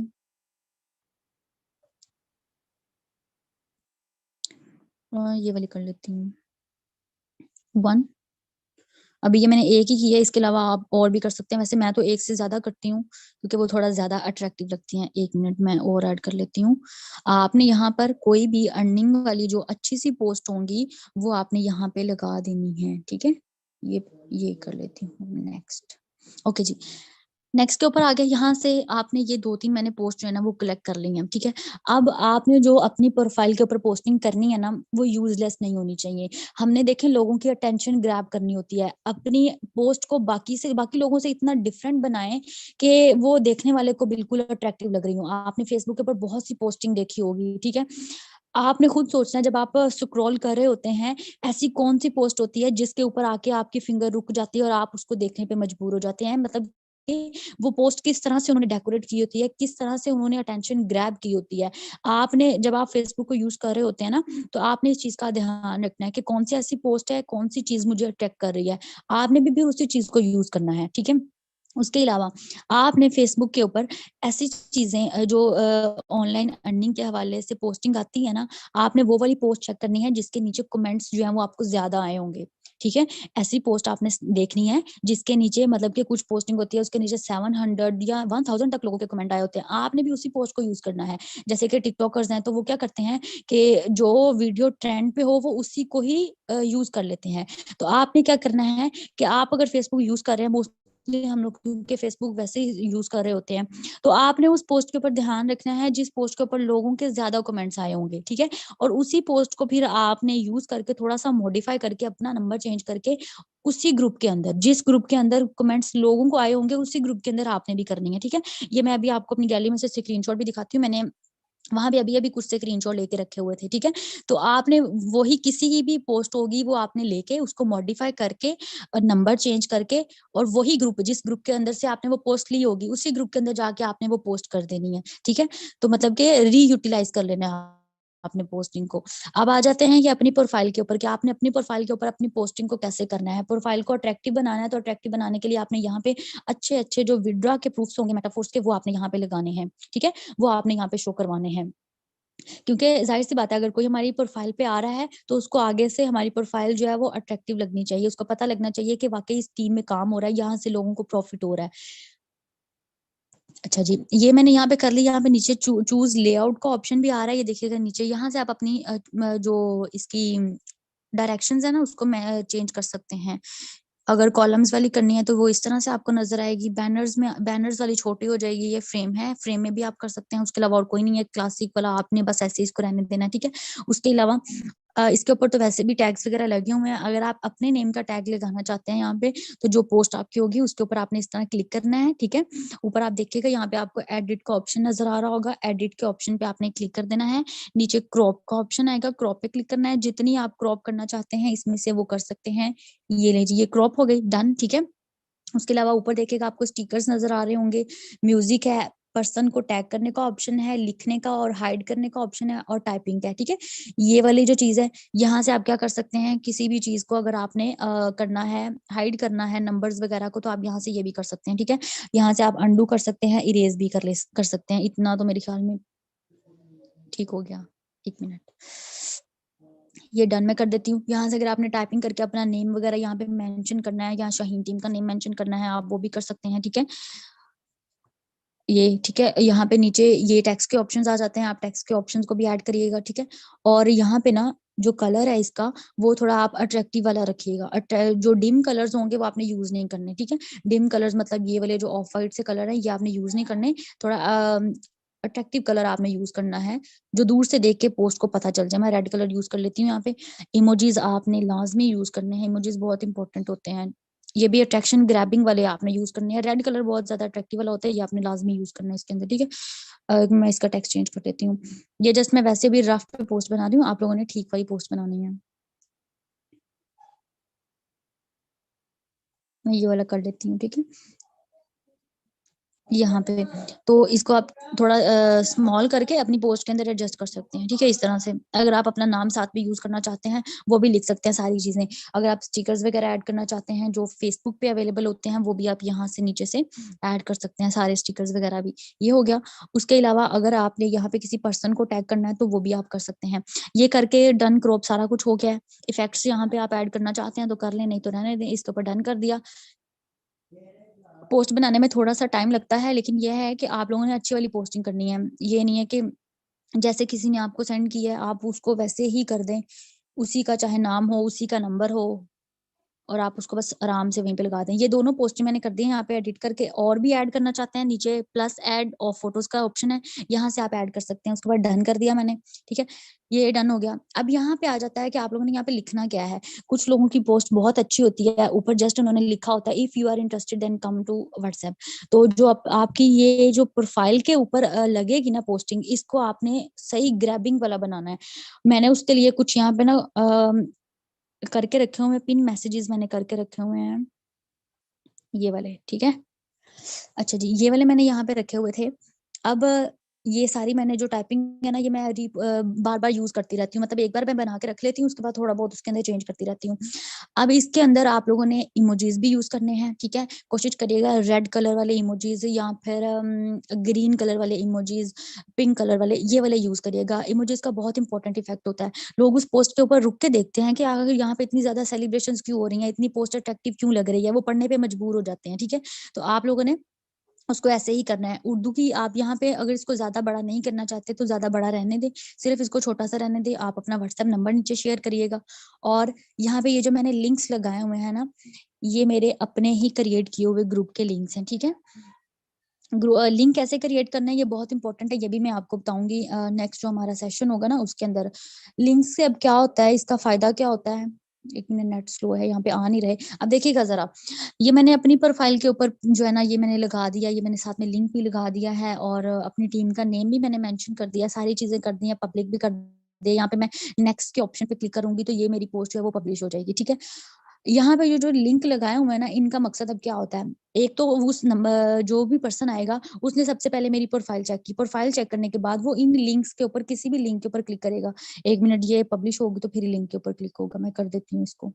ये वाली कर लेती हूँ, 1। अभी ये मैंने एक ही की है, इसके अलावा आप और भी कर सकते हैं। वैसे मैं तो एक से ज्यादा करती हूँ क्योंकि वो थोड़ा ज्यादा अट्रैक्टिव लगती हैं। 1 मिनट में और ऐड कर लेती हूँ। आपने यहाँ पर कोई भी अर्निंग वाली जो अच्छी सी पोस्ट होंगी वो आपने यहाँ पे लगा देनी है। ठीक है, ये कर लेती हूँ, नेक्स्ट। ओके जी, नेक्स्ट के ऊपर आ गया। यहाँ से आपने ये 2-3 मैंने पोस्ट जो है ना वो कलेक्ट कर ली है। ठीक है, अब आपने जो अपनी प्रोफाइल के ऊपर पोस्टिंग करनी है ना, वो यूजलेस नहीं होनी चाहिए। हमने देखे लोगों की अटेंशन ग्रैब करनी होती है, अपनी पोस्ट को बाकी लोगों से इतना डिफरेंट बनाएं कि वो देखने वाले को बिल्कुल अट्रैक्टिव लग रही हो। आपने फेसबुक के ऊपर बहुत सी पोस्टिंग देखी होगी। ठीक है, आपने खुद सोचना है, जब आप स्क्रॉल कर रहे होते हैं, ऐसी कौन सी पोस्ट होती है जिसके ऊपर आके आपकी फिंगर रुक जाती है और आप उसको देखने पे मजबूर हो जाते हैं। मतलब कि वो पोस्ट किस तरह से उन्होंने डेकोरेट की होती है, किस तरह से उन्होंने अटेंशन ग्रैब की होती है। आपने जब आप फेसबुक को यूज कर रहे होते हैं ना, तो आपने इस चीज का ध्यान रखना है कि कौन सी ऐसी पोस्ट है, कौन सी चीज मुझे अट्रैक्ट कर रही है। आपने भी उसी चीज को यूज करना है। ठीक है, उसके अलावा आपने फेसबुक के ऊपर ऐसी चीजें जो ऑनलाइन अर्निंग के हवाले से पोस्टिंग आती है ना, आपने वो वाली पोस्ट चेक करनी है जिसके नीचे कमेंट्स जो है वो आपको ज्यादा आए होंगे। ठीक है, ऐसी पोस्ट आपने देखनी है जिसके नीचे, मतलब कि कुछ पोस्टिंग होती है उसके नीचे 700 या 1000 तक लोगों के कमेंट आए होते हैं, आपने भी उसी पोस्ट को यूज करना है। जैसे कि टिकटॉकर्स हैं, तो वो क्या करते हैं कि जो वीडियो ट्रेंड पे हो वो उसी को ही यूज कर लेते हैं। तो आपने क्या करना है कि आप अगर फेसबुक यूज कर रहे हैं, मोस्टली हम लोग क्योंकि फेसबुक वैसे ही यूज कर रहे होते हैं, तो आपने उस पोस्ट के ऊपर ध्यान रखना है जिस पोस्ट के ऊपर लोगों के ज्यादा कमेंट्स आए होंगे। ठीक है, और उसी पोस्ट को फिर आपने यूज करके थोड़ा सा मॉडिफाई करके अपना नंबर चेंज करके उसी ग्रुप के अंदर, जिस ग्रुप के अंदर कमेंट्स लोगों को आए होंगे, उसी ग्रुप के अंदर आपने भी करनी है। ठीक है, ये मैं अभी आपको अपनी गैलरी में से स्क्रीनशॉट भी दिखाती हूँ। मैंने वहां भी अभी अभी कुछ से स्क्रीनशॉट लेके रखे हुए थे। ठीक है, तो आपने वही किसी की भी पोस्ट होगी वो आपने लेके उसको मॉडिफाई करके और नंबर चेंज करके, और वही ग्रुप, जिस ग्रुप के अंदर से आपने वो पोस्ट ली होगी, उसी ग्रुप के अंदर जाके आपने वो पोस्ट कर देनी है। ठीक है, तो मतलब कि रीयूटिलाइज कर लेना है अपने पोस्टिंग को। अब आ जाते हैं कि अपनी प्रोफाइल के ऊपर, कि आपने अपनी प्रोफाइल के ऊपर अपनी पोस्टिंग को कैसे करना है। प्रोफाइल को अट्रैक्टिव बनाना है, तो अट्रैक्टिव बनाने के लिए आपने यहाँ पे अच्छे अच्छे जो विड्रा के प्रूफ्स होंगे मेटाफोर्स के, वो आपने यहाँ पे लगाने हैं। ठीक है, वो आपने यहाँ पे शो करवाने हैं, क्योंकि जाहिर सी बात है, अगर कोई हमारी प्रोफाइल पे आ रहा है तो उसको आगे से हमारी प्रोफाइल जो है वो अट्रैक्टिव लगनी चाहिए, उसको पता लगना चाहिए कि वाकई इस टीम में काम हो रहा है, यहाँ से लोगों को प्रॉफिट हो रहा है। अच्छा जी, ये मैंने यहाँ पे कर ली। यहाँ पे नीचे चूज लेआउट का ऑप्शन भी आ रहा है, ये देखिएगा नीचे। यहाँ से आप अपनी जो इसकी डायरेक्शंस है ना उसको मैं चेंज कर सकते हैं। अगर कॉलम्स वाली करनी है तो वो इस तरह से आपको नजर आएगी। बैनर्स वाली छोटी हो जाएगी। ये फ्रेम है, फ्रेम में भी आप कर सकते हैं। उसके अलावा और कोई नहीं है क्लासिक वाला, आपने बस ऐसे इसको रहने देना है, ठीक है। उसके अलावा इसके ऊपर तो वैसे भी टैग्स वगैरह लगे हुए हैं। अगर आप अपने नेम का टैग लगाना चाहते हैं यहाँ पे, तो जो पोस्ट आपकी होगी उसके ऊपर आपने इस तरह क्लिक करना है, ठीक है। ऊपर आप देखिएगा यहाँ पे आपको एडिट का ऑप्शन नजर आ रहा होगा। एडिट के ऑप्शन पे आपने क्लिक कर देना है। नीचे क्रॉप का ऑप्शन आएगा, क्रॉप पे क्लिक करना है। जितनी आप क्रॉप करना चाहते हैं इसमें से वो कर सकते हैं। ये लीजिए, ये क्रॉप हो गई, डन, ठीक है। उसके अलावा ऊपर देखिएगा आपको स्टिकर्स नजर आ रहे होंगे। म्यूजिक है, पर्सन को टैग करने का ऑप्शन है, लिखने का और हाइड करने का ऑप्शन है, और टाइपिंग का है, ठीक है। ये वाली जो चीज है, यहाँ से आप क्या कर सकते हैं, किसी भी चीज को अगर आपने करना है, हाइड करना है नंबर्स वगैरह को, तो आप यहाँ से ये भी कर सकते हैं, ठीक है। यहाँ से आप अंडू कर सकते हैं, इरेज भी कर सकते हैं। इतना तो मेरे ख्याल में ठीक हो गया। 1 मिनट, ये डन मैं कर देती हूँ। यहाँ से अगर आपने टाइपिंग करके अपना नेम वगैरह यहाँ पे मेंशन करना है, या शाहीन टीम का नेम मेंशन करना है, आप वो भी कर सकते हैं, ठीक है। ये ठीक है। यहाँ पे नीचे ये टेक्स्ट के ऑप्शंस आ जाते हैं, आप टेक्स्ट के ऑप्शंस को भी ऐड करिएगा, ठीक है। और यहाँ पे ना जो कलर है इसका, वो थोड़ा आप अट्रैक्टिव वाला रखिएगा। जो डिम कलर्स होंगे वो आपने यूज नहीं करने, ठीक है। डिम कलर्स मतलब ये वाले जो ऑफ वाइट से कलर है, ये आपने यूज नहीं करने। थोड़ा अट्रैक्टिव कलर आपने यूज करना है, जो दूर से देख के पोस्ट को पता चल जाए। मैं रेड कलर यूज कर लेती हूँ यहाँ पे। इमोजीज आपने लाजमी यूज करने हैं, इमोजीज बहुत इंपॉर्टेंट होते हैं। ये भी अट्रैक्शन ग्रैबिंग वाले आपने यूज करने हैं। रेड कलर बहुत ज्यादा अट्रैक्टिव वाला होता है, ये आपने लाजमी यूज करना है इसके अंदर, ठीक है। मैं इसका टेक्स्ट चेंज कर देती हूँ। ये जस्ट मैं वैसे भी रफ पे पोस्ट बना रही हूँ, आप लोगों ने ठीक वाली पोस्ट बनानी है। मैं ये वाला कर लेती हूँ, ठीक है। यहाँ पे तो इसको आप थोड़ा स्मॉल करके अपनी पोस्ट के अंदर एडजस्ट कर सकते हैं, ठीक है। इस तरह से अगर आप अपना नाम साथ में यूज करना चाहते हैं, वो भी लिख सकते हैं सारी चीजें। अगर आप स्टिकर्स वगैरह ऐड करना चाहते हैं जो फेसबुक पे अवेलेबल होते हैं, वो भी आप यहाँ से नीचे से ऐड कर सकते हैं, सारे स्टिकर्स वगैरह भी। ये हो गया। उसके अलावा अगर आपने यहाँ पे किसी पर्सन को टैग करना है, तो वो भी आप कर सकते हैं। ये करके डन, क्रॉप सारा कुछ हो गया है। इफेक्ट्स यहाँ पे आप ऐड करना चाहते हैं तो कर लें, नहीं तो रहने दें। इसके ऊपर डन कर दिया। पोस्ट बनाने में थोड़ा सा टाइम लगता है, लेकिन यह है कि आप लोगों ने अच्छी वाली पोस्टिंग करनी है। ये नहीं है कि जैसे किसी ने आपको सेंड किया है आप उसको वैसे ही कर दें, उसी का चाहे नाम हो, उसी का नंबर हो, और आप उसको बस आराम से वहीं पे लगा दें। ये दोनों पोस्ट मैंने कर दी है। यहाँ पे एडिट करके और भी ऐड करना चाहते हैं, नीचे प्लस ऐड और फोटोज का ऑप्शन है, यहाँ से आप ऐड कर सकते हैं। उसके बाद डन कर दिया मैंने, ठीक है। ये डन हो गया। अब यहाँ पे आ जाता है कि आप लोगों ने यहाँ पे लिखना क्या है। कुछ लोगों की पोस्ट बहुत अच्छी होती है, ऊपर जस्ट उन्होंने लिखा होता है if you are interested then come to WhatsApp. तो जो आपकी ये जो प्रोफाइल के ऊपर लगेगी ना पोस्टिंग, इसको आपने सही ग्रैबिंग वाला बनाना है। मैंने उसके लिए कुछ यहाँ पे ना करके रखे हुए पिन मैसेजेस मैंने करके रखे हुए हैं, ये वाले, ठीक है। अच्छा जी, ये वाले मैंने यहाँ पे रखे हुए थे। अब ये सारी मैंने जो टाइपिंग है ना, ये मैं बार बार यूज करती रहती हूँ। मतलब एक बार मैं बना के रख लेती हूँ, उसके बाद थोड़ा बहुत उसके अंदर चेंज करती रहती हूँ। अब इसके अंदर आप लोगों ने इमोजीज भी यूज करने हैं, ठीक है। कोशिश करिएगा रेड कलर वाले इमोजीज या फिर ग्रीन कलर वाले इमोजीज, पिंक कलर वाले, ये वाले यूज करिएगा। इमोजीज का बहुत इंपॉर्टेंट इफेक्ट होता है। लोग उस पोस्ट के ऊपर रुक के देखते हैं कि अगर यहाँ पे इतनी ज्यादा सेलिब्रेशन क्यों हो रही है, इतनी पोस्ट अट्रैक्टिव क्यों लग रही है, वो पढ़ने पे मजबूर हो जाते हैं, ठीक है। तो आप लोगों ने उसको ऐसे ही करना है। उर्दू की आप यहाँ पे अगर इसको ज्यादा बड़ा नहीं करना चाहते तो ज्यादा बड़ा रहने दे, सिर्फ इसको छोटा सा रहने दे। आप अपना व्हाट्सएप नंबर नीचे शेयर करिएगा। और यहाँ पे ये जो मैंने लिंक्स लगाए हुए हैं ना, ये मेरे अपने ही क्रिएट किए हुए ग्रुप के लिंक्स हैं, ठीक है। लिंक कैसे क्रिएट करना है ये बहुत इंपॉर्टेंट है, ये भी मैं आपको बताऊंगी नेक्स्ट जो हमारा सेशन होगा ना उसके अंदर। लिंक से अब क्या होता है, इसका फायदा क्या होता है। 1 मिनट, नेट स्लो है, यहाँ पे आ नहीं रहे। अब देखिएगा जरा, ये मैंने अपनी प्रोफाइल के ऊपर जो है ना, ये मैंने लगा दिया, ये मैंने साथ में लिंक भी लगा दिया है, और अपनी टीम का नेम भी मैंने मेंशन कर दिया, सारी चीजें कर दी है, पब्लिक भी कर दिया। यहाँ पे मैं नेक्स्ट के ऑप्शन पे क्लिक करूंगी तो ये मेरी पोस्ट है वो पब्लिश हो जाएगी, ठीक है। यहाँ पे ये जो लिंक लगाए हुए हैं ना, इनका मकसद अब क्या होता है। एक तो उस नंबर जो भी पर्सन आएगा, उसने सबसे पहले मेरी प्रोफाइल चेक की, प्रोफाइल चेक करने के बाद वो इन लिंक्स के ऊपर किसी भी लिंक के ऊपर क्लिक करेगा। 1 मिनट, ये पब्लिश होगी तो फिर लिंक के ऊपर क्लिक होगा। मैं कर देती हूँ इसको।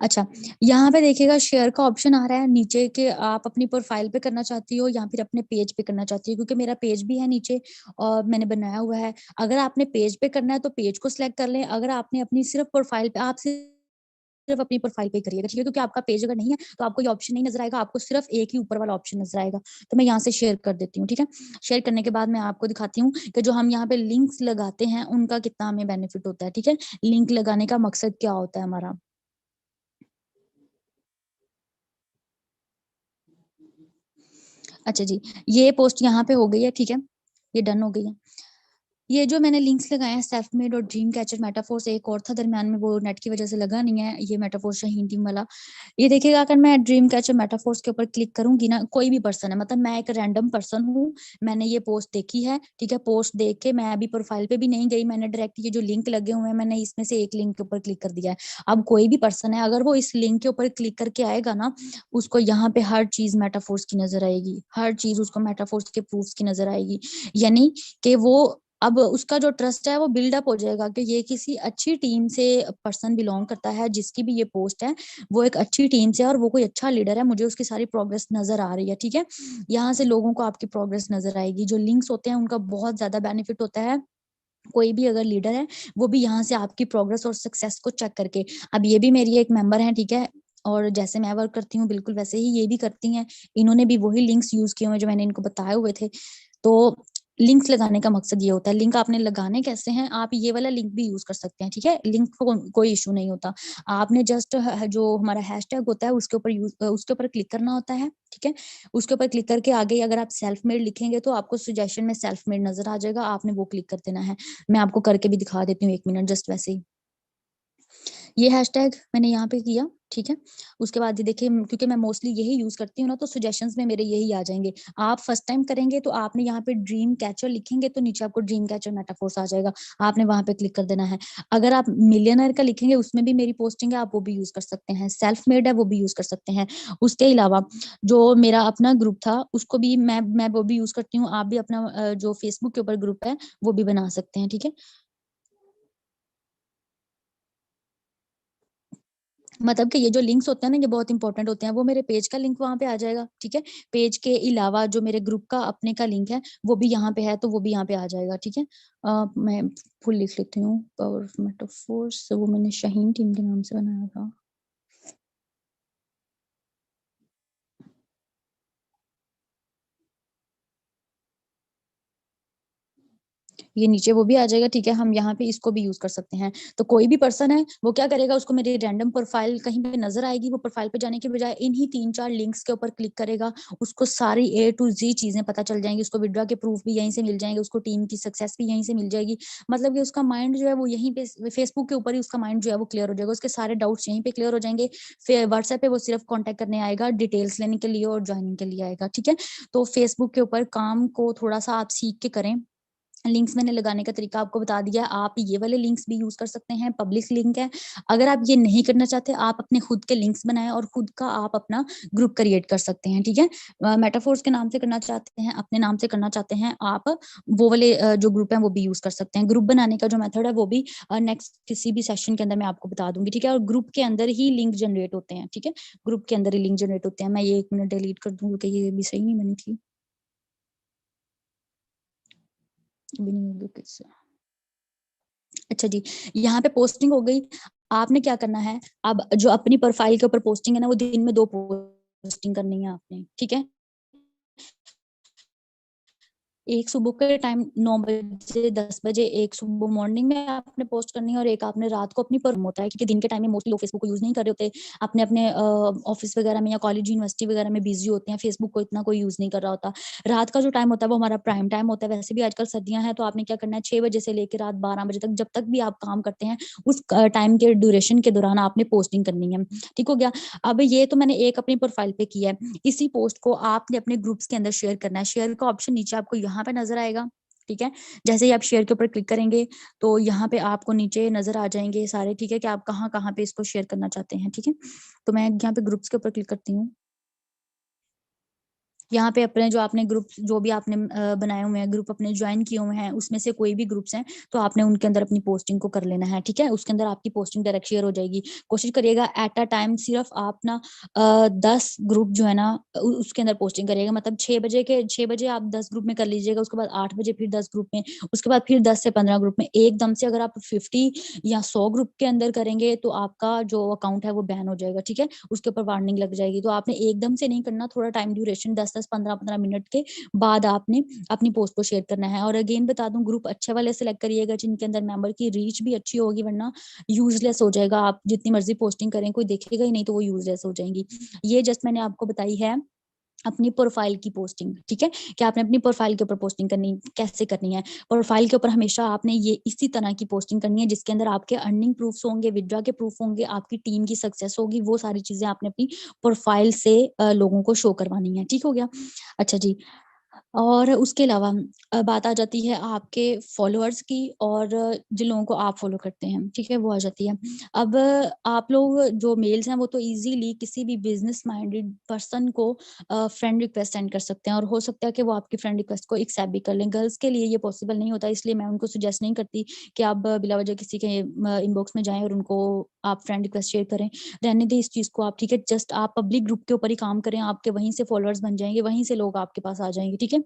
अच्छा, यहाँ पे देखिएगा शेयर का ऑप्शन आ रहा है नीचे, के आप अपनी प्रोफाइल पे करना चाहती हो या फिर अपने पेज पे करना चाहती हो, क्योंकि मेरा पेज भी है नीचे और मैंने बनाया हुआ है। अगर आपने पेज पे करना है तो पेज को सिलेक्ट कर लें। अगर आपने अपनी सिर्फ प्रोफाइल पे, आप सिर्फ अपनी प्रोफाइल पे करिएगा, ठीक है। क्योंकि आपका पेज अगर नहीं है तो आपको ये ऑप्शन नहीं नजर आएगा, आपको सिर्फ एक ही ऊपर वाला ऑप्शन नजर आएगा। तो मैं यहाँ से शेयर कर देती हूँ, ठीक है। शेयर करने के बाद मैं आपको दिखाती हूँ कि जो हम यहाँ पे लिंक्स लगाते हैं उनका कितना हमें बेनिफिट होता है, ठीक है। लिंक लगाने का मकसद क्या होता है हमारा। अच्छा जी, ये पोस्ट यहाँ पे हो गई है, ठीक है? ये डन हो गई है। ये जो मैंने लिंक्स लगाए हैं सेल्फ मेड और ड्रीम कैचर मेटाफोर्स, एक और था दरमियान में, वो नेट की वजह से लगा नहीं है, ये मेटाफोर शाहीन टीम वाला। ये देखिएगा अगर मैं ड्रीम कैचर मेटाफोर्स के ऊपर क्लिक करूंगी ना, कोई भी पर्सन है, मतलब मैं एक रैंडम पर्सन हूँ, मैंने ये पोस्ट देखी है, ठीक है? पोस्ट देख के मैं अभी प्रोफाइल पे भी नहीं गई, मैंने डायरेक्ट ये जो लिंक लगे हुए हैं मैंने इसमें से एक लिंक के ऊपर क्लिक कर दिया है। अब कोई भी पर्सन है, अगर वो इस लिंक के ऊपर क्लिक करके आएगा ना, उसको यहाँ पे हर चीज मेटाफोर्स की नजर आएगी, हर चीज उसको मेटाफोर्स के प्रूफ की नजर आएगी। यानी कि वो अब उसका जो ट्रस्ट है वो बिल्डअप हो जाएगा कि ये किसी अच्छी टीम से पर्सन बिलोंग करता है, जिसकी भी ये पोस्ट है वो एक अच्छी टीम से है और वो कोई अच्छा लीडर है, मुझे उसकी सारी प्रोग्रेस नजर आ रही है, ठीक है? यहाँ से लोगों को आपकी प्रोग्रेस नजर आएगी। जो लिंक्स होते हैं उनका बहुत ज्यादा बेनिफिट होता है, कोई भी अगर लीडर है वो भी यहाँ से आपकी प्रोग्रेस और सक्सेस को चेक करके। अब ये भी मेरी एक मेंबर है, ठीक है? और जैसे मैं वर्क करती हूँ बिल्कुल वैसे ही ये भी करती हैं, इन्होंने भी वही लिंक्स यूज किए हुए जो मैंने इनको बताए हुए थे। तो लिंक्स लगाने का मकसद ये होता है। लिंक आपने लगाने कैसे हैं, आप ये वाला लिंक भी यूज कर सकते हैं, ठीक है? लिंक को कोई इशू नहीं होता, आपने जस्ट जो हमारा हैशटैग होता है उसके ऊपर उसके ऊपर क्लिक करना होता है, ठीक है? उसके ऊपर क्लिक करके आगे अगर आप सेल्फ मेड लिखेंगे तो आपको सजेशन में सेल्फ मेड नजर आ जाएगा, आपने वो क्लिक कर देना है। मैं आपको करके भी दिखा देती हूँ, 1 मिनट जस्ट वैसे ही। ये हैशटैग मैंने यहाँ पे किया, ठीक है? उसके बाद ये देखिए, क्योंकि मैं मोस्टली यही यूज करती हूँ ना, तो सजेशंस में मेरे यही आ जाएंगे। आप फर्स्ट टाइम करेंगे तो आपने यहाँ पे ड्रीम कैचर लिखेंगे तो नीचे आपको ड्रीम कैचर मेटाफोर्स आ जाएगा, आपने वहां पे क्लिक कर देना है। अगर आप मिलियनर का लिखेंगे उसमें भी मेरी पोस्टिंग है, आप वो भी यूज कर सकते हैं। सेल्फ मेड है वो भी यूज कर सकते हैं। उसके अलावा जो मेरा अपना ग्रुप था उसको भी मैं वो भी यूज करती हूँ। आप भी अपना जो फेसबुक के ऊपर ग्रुप है वो भी बना सकते हैं, ठीक है? मतलब कि ये जो लिंक्स होते हैं ना, ये बहुत इंपॉर्टेंट होते हैं। वो मेरे पेज का लिंक वहां पे आ जाएगा, ठीक है? पेज के अलावा जो मेरे ग्रुप का अपने का लिंक है वो भी यहाँ पे है, तो वो भी यहाँ पे आ जाएगा, ठीक है? मैं फुल लिख लेती हूँ, पावर मेटाफोर्स, वो मैंने शाहीन टीम के नाम से बनाया था। ये नीचे वो भी आ जाएगा, ठीक है? हम यहाँ पे इसको भी यूज कर सकते हैं। तो कोई भी पर्सन है वो क्या करेगा, उसको मेरी रैंडम प्रोफाइल कहीं पे नजर आएगी, वो प्रोफाइल पे जाने के बजाय इन्हीं 3-4 लिंक्स के ऊपर क्लिक करेगा, उसको सारी ए टू जी चीजें पता चल जाएंगी, उसको विड्रॉ के प्रूफ भी यहीं से मिल जाएंगे, उसको टीम की सक्सेस भी यहीं से मिल जाएगी। मतलब कि उसका माइंड जो है वो यहीं पे फेसबुक के ऊपर ही उसका माइंड जो है वो क्लियर हो जाएगा, उसके सारे डाउट्स यहीं पे क्लियर हो जाएंगे। फिर व्हाट्सएप पे वो सिर्फ कॉन्टेक्ट करने आएगा, डिटेल्स लेने के लिए और ज्वाइनिंग के लिए आएगा, ठीक है? तो फेसबुक के ऊपर काम को थोड़ा सा आप सीख के करें। लिंक्स मैंने लगाने का तरीका आपको बता दिया है, आप ये वाले लिंक्स भी यूज कर सकते हैं, पब्लिक लिंक है। अगर आप ये नहीं करना चाहते, आप अपने खुद के लिंक्स बनाएं और खुद का आप अपना ग्रुप क्रिएट कर सकते हैं, ठीक है? मेटाफोर्स के नाम से करना चाहते हैं, अपने नाम से करना चाहते हैं आप, वो वाले जो ग्रुप है वो भी यूज कर सकते हैं। ग्रुप बनाने का जो मेथड है वो भी नेक्स्ट किसी भी सेशन के अंदर मैं आपको बता दूंगी, ठीक है? और ग्रुप के अंदर ही लिंक जनरेट होते हैं, ठीक है? ग्रुप के अंदर ही लिंक जनरेट होते हैं। मैं ये 1 मिनट डिलीट कर दूंगी क्योंकि ये भी सही नहीं बनी थी, अभी नहीं होगी किससे। अच्छा जी, यहाँ पे पोस्टिंग हो गई। आपने क्या करना है, अब जो अपनी प्रोफाइल के ऊपर पोस्टिंग है ना, वो दिन में 2 पोस्टिंग करनी है आपने, ठीक है? एक सुबह के टाइम 9 बजे 10 बजे, एक सुबह मॉर्निंग में आपने पोस्ट करनी है और एक आपने रात को अपनी पर होता है, क्योंकि दिन के टाइम में मोस्टली लोग फेसबुक को यूज नहीं कर रहे होते, अपने अपने ऑफिस वगैरह में या कॉलेज यूनिवर्सिटी वगैरह में बिजी होते हैं, फेसबुक को इतना कोई यूज नहीं कर रहा होता। रात का जो टाइम होता है वो हमारा प्राइम टाइम होता है। वैसे भी आजकल सर्दियां हैं, तो आपने क्या करना है, 6 बजे से लेकर रात 12 बजे तक, जब तक भी आप काम करते हैं उस टाइम के ड्यूरेशन के दौरान आपने पोस्टिंग करनी है, ठीक हो गया? अब ये तो मैंने एक अपनी प्रोफाइल पे किया है, इसी पोस्ट को आपने अपने ग्रुप्स के अंदर शेयर करना है। शेयर का ऑप्शन नीचे आपको यहाँ पे नजर आएगा, ठीक है? जैसे ही आप शेयर के ऊपर क्लिक करेंगे तो यहाँ पे आपको नीचे नजर आ जाएंगे सारे, ठीक है? कि आप कहाँ कहाँ पे इसको शेयर करना चाहते हैं, ठीक है? तो मैं यहाँ पे ग्रुप्स के ऊपर क्लिक करती हूँ। यहाँ पे अपने जो आपने ग्रुप जो भी आपने बनाए हुए हैं, ग्रुप अपने ज्वाइन किए हुए हैं, उसमें से कोई भी ग्रुप्स हैं तो आपने उनके अंदर अपनी पोस्टिंग को कर लेना है, ठीक है? उसके अंदर आपकी पोस्टिंग डायरेक्ट शेयर हो जाएगी। कोशिश करिएगा एट अ टाइम सिर्फ आप ना 10 ग्रुप जो है ना उसके अंदर पोस्टिंग करिएगा। मतलब 6 बजे आप 10 ग्रुप में कर लीजिएगा, उसके बाद 8 बजे फिर 10 ग्रुप में, उसके बाद फिर 10 से 15 ग्रुप में। एकदम से अगर आप 50 या 100 ग्रुप के अंदर करेंगे तो आपका जो अकाउंट है वो बैन हो जाएगा, ठीक है? उसके ऊपर वार्निंग लग जाएगी। तो आपने एकदम से नहीं करना, थोड़ा टाइम ड्यूरेशन 10-10 15-15 मिनट के बाद आपने अपनी पोस्ट को शेयर करना है। और अगेन बता दूं, ग्रुप अच्छे वाले सिलेक्ट करिएगा जिनके अंदर मेंबर की रीच भी अच्छी होगी, वरना यूजलेस हो जाएगा। आप जितनी मर्जी पोस्टिंग करें कोई देखेगा ही नहीं तो वो यूजलेस हो जाएंगी। ये जस्ट मैंने आपको बताई है अपनी प्रोफाइल की पोस्टिंग, ठीक है, कि आपने अपनी प्रोफाइल के ऊपर पोस्टिंग करनी कैसे करनी है। प्रोफाइल के ऊपर हमेशा आपने ये इसी तरह की पोस्टिंग करनी है जिसके अंदर आपके अर्निंग प्रूफ्स होंगे, विथड्रॉ के प्रूफ होंगे, आपकी टीम की सक्सेस होगी, वो सारी चीजें आपने अपनी प्रोफाइल से लोगों को शो करवानी है। ठीक हो गया। अच्छा जी, और उसके अलावा बात आ जाती है आपके फॉलोअर्स की और जिन लोगों को आप फॉलो करते हैं, ठीक है, वो आ जाती है। अब आप लोग जो मेल्स हैं वो तो इजीली किसी भी बिजनेस माइंडेड पर्सन को फ्रेंड रिक्वेस्ट सेंड कर सकते हैं और हो सकता है कि वो आपकी फ्रेंड रिक्वेस्ट को एक्सेप्ट भी कर लें। गर्ल्स के लिए ये पॉसिबल नहीं होता, इसलिए मैं उनको सजेस्ट नहीं करती कि आप बिला वजह किसी के इनबॉक्स में जाएं और उनको आप फ्रेंड रिक्वेस्ट शेयर करें। रहने दें इस चीज को आप, ठीक है। जस्ट आप पब्लिक ग्रुप के ऊपर ही काम करें, आपके वहीं से फॉलोअर्स बन जाएंगे, वहीं से लोग आपके पास आ जाएंगे, ठीक है।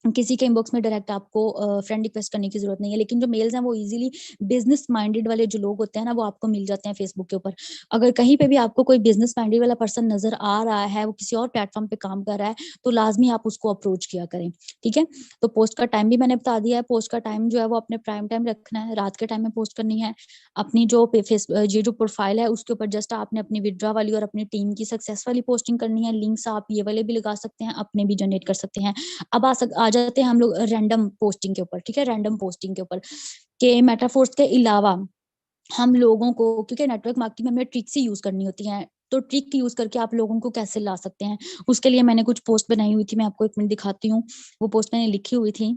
किसी के इनबॉक्स में डायरेक्ट आपको फ्रेंड रिक्वेस्ट करने की जरूरत नहीं है। लेकिन जो मेल्स हैं वो इजीली बिजनेस माइंडेड वाले जो लोग होते हैं ना, वो आपको मिल जाते हैं फेसबुक के ऊपर। अगर कहीं पे भी आपको कोई बिजनेस माइंडेड वाला पर्सन नजर आ रहा है, वो किसी और प्लेटफॉर्म पे काम कर रहा है, तो लाजमी आप उसको अप्रोच किया करें, ठीक है। तो पोस्ट का टाइम भी मैंने बता दिया है। पोस्ट का टाइम जो है वो अपने प्राइम टाइम रखना है, रात के टाइम में पोस्ट करनी है। अपनी जो ये जो प्रोफाइल है उसके ऊपर जस्ट आपने अपनी विड्रॉ वाली और अपनी टीम की सक्सेस वाली पोस्टिंग करनी है। लिंक्स आप ये वाले भी लगा सकते हैं, अपने भी जनरेट कर सकते हैं। अब आ जाते हैं हम लोग रैंडम पोस्टिंग के ऊपर, ठीक है। रैंडम पोस्टिंग के ऊपर के मेटाफोर्स के अलावा हम लोगों को, क्योंकि नेटवर्क मार्केटिंग में हमें ट्रिक्स ही यूज करनी होती हैं, तो ट्रिक यूज करके आप लोगों को कैसे ला सकते हैं, उसके लिए मैंने कुछ पोस्ट बनाई हुई थी। मैं आपको 1 मिनट दिखाती हूँ। वो पोस्ट मैंने लिखी हुई थी।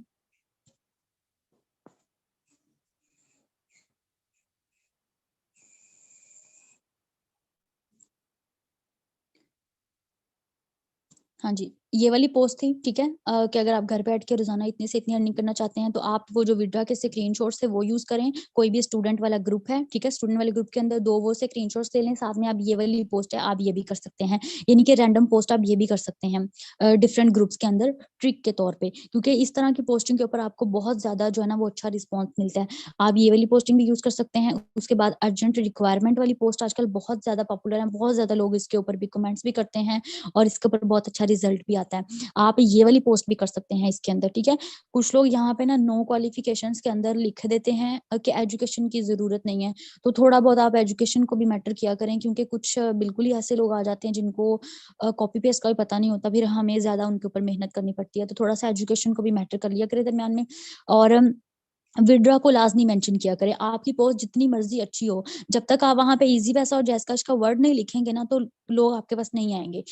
हाँ जी, ये वाली पोस्ट थी, ठीक है। कि अगर आप घर बैठ के रोजाना इतने से इतनी अर्निंग करना चाहते हैं तो आप वो जो विड्रॉ के स्क्रीनशॉट्स है वो यूज करें। कोई भी स्टूडेंट वाला ग्रुप है, ठीक है, स्टूडेंट वाले ग्रुप के अंदर 2 वो स्क्रीनशॉट्स ले लें, साथ में आप ये वाली पोस्ट है आप ये भी कर सकते हैं। यानी कि रैंडम पोस्ट आप ये भी कर सकते हैं डिफरेंट ग्रुप्स के अंदर ट्रिक के तौर पे, क्योंकि इस तरह की पोस्टिंग के ऊपर आपको बहुत ज्यादा जो है ना वो अच्छा रिस्पॉन्स मिलता है। आप ये वाली पोस्टिंग भी यूज कर सकते हैं। उसके बाद अर्जेंट रिक्वायरमेंट वाली पोस्ट आजकल बहुत ज्यादा पॉपुलर है, बहुत ज्यादा लोग इसके ऊपर भी कमेंट्स भी करते हैं और इसके ऊपर बहुत अच्छा रिजल्ट भी आता है। आप ये वाली पोस्ट भी कर सकते हैं इसके अंदर, ठीक है। कुछ लोग यहाँ पे ना नो क्वालिफिकेशंस के अंदर लिख देते हैं कि एजुकेशन की जरूरत नहीं है, तो थोड़ा बहुत आप एजुकेशन को भी मैटर किया करें, क्योंकि कुछ बिल्कुल ही ऐसे लोग आ जाते हैं जिनको कॉपी पेस्ट का भी पता नहीं होता, फिर हमें ज्यादा उनके ऊपर मेहनत करनी पड़ती है। तो थोड़ा सा एजुकेशन को भी मैटर कर लिया करें दरमियान में। और विड्रॉ को लाजमी मेंशन किया करें। आपकी पोस्ट जितनी मर्जी अच्छी हो, जब तक आप वहां पे इजी पैसा और जैस कैश का वर्ड नहीं लिखेंगे ना, तो लोग आपके पास नहीं आएंगे।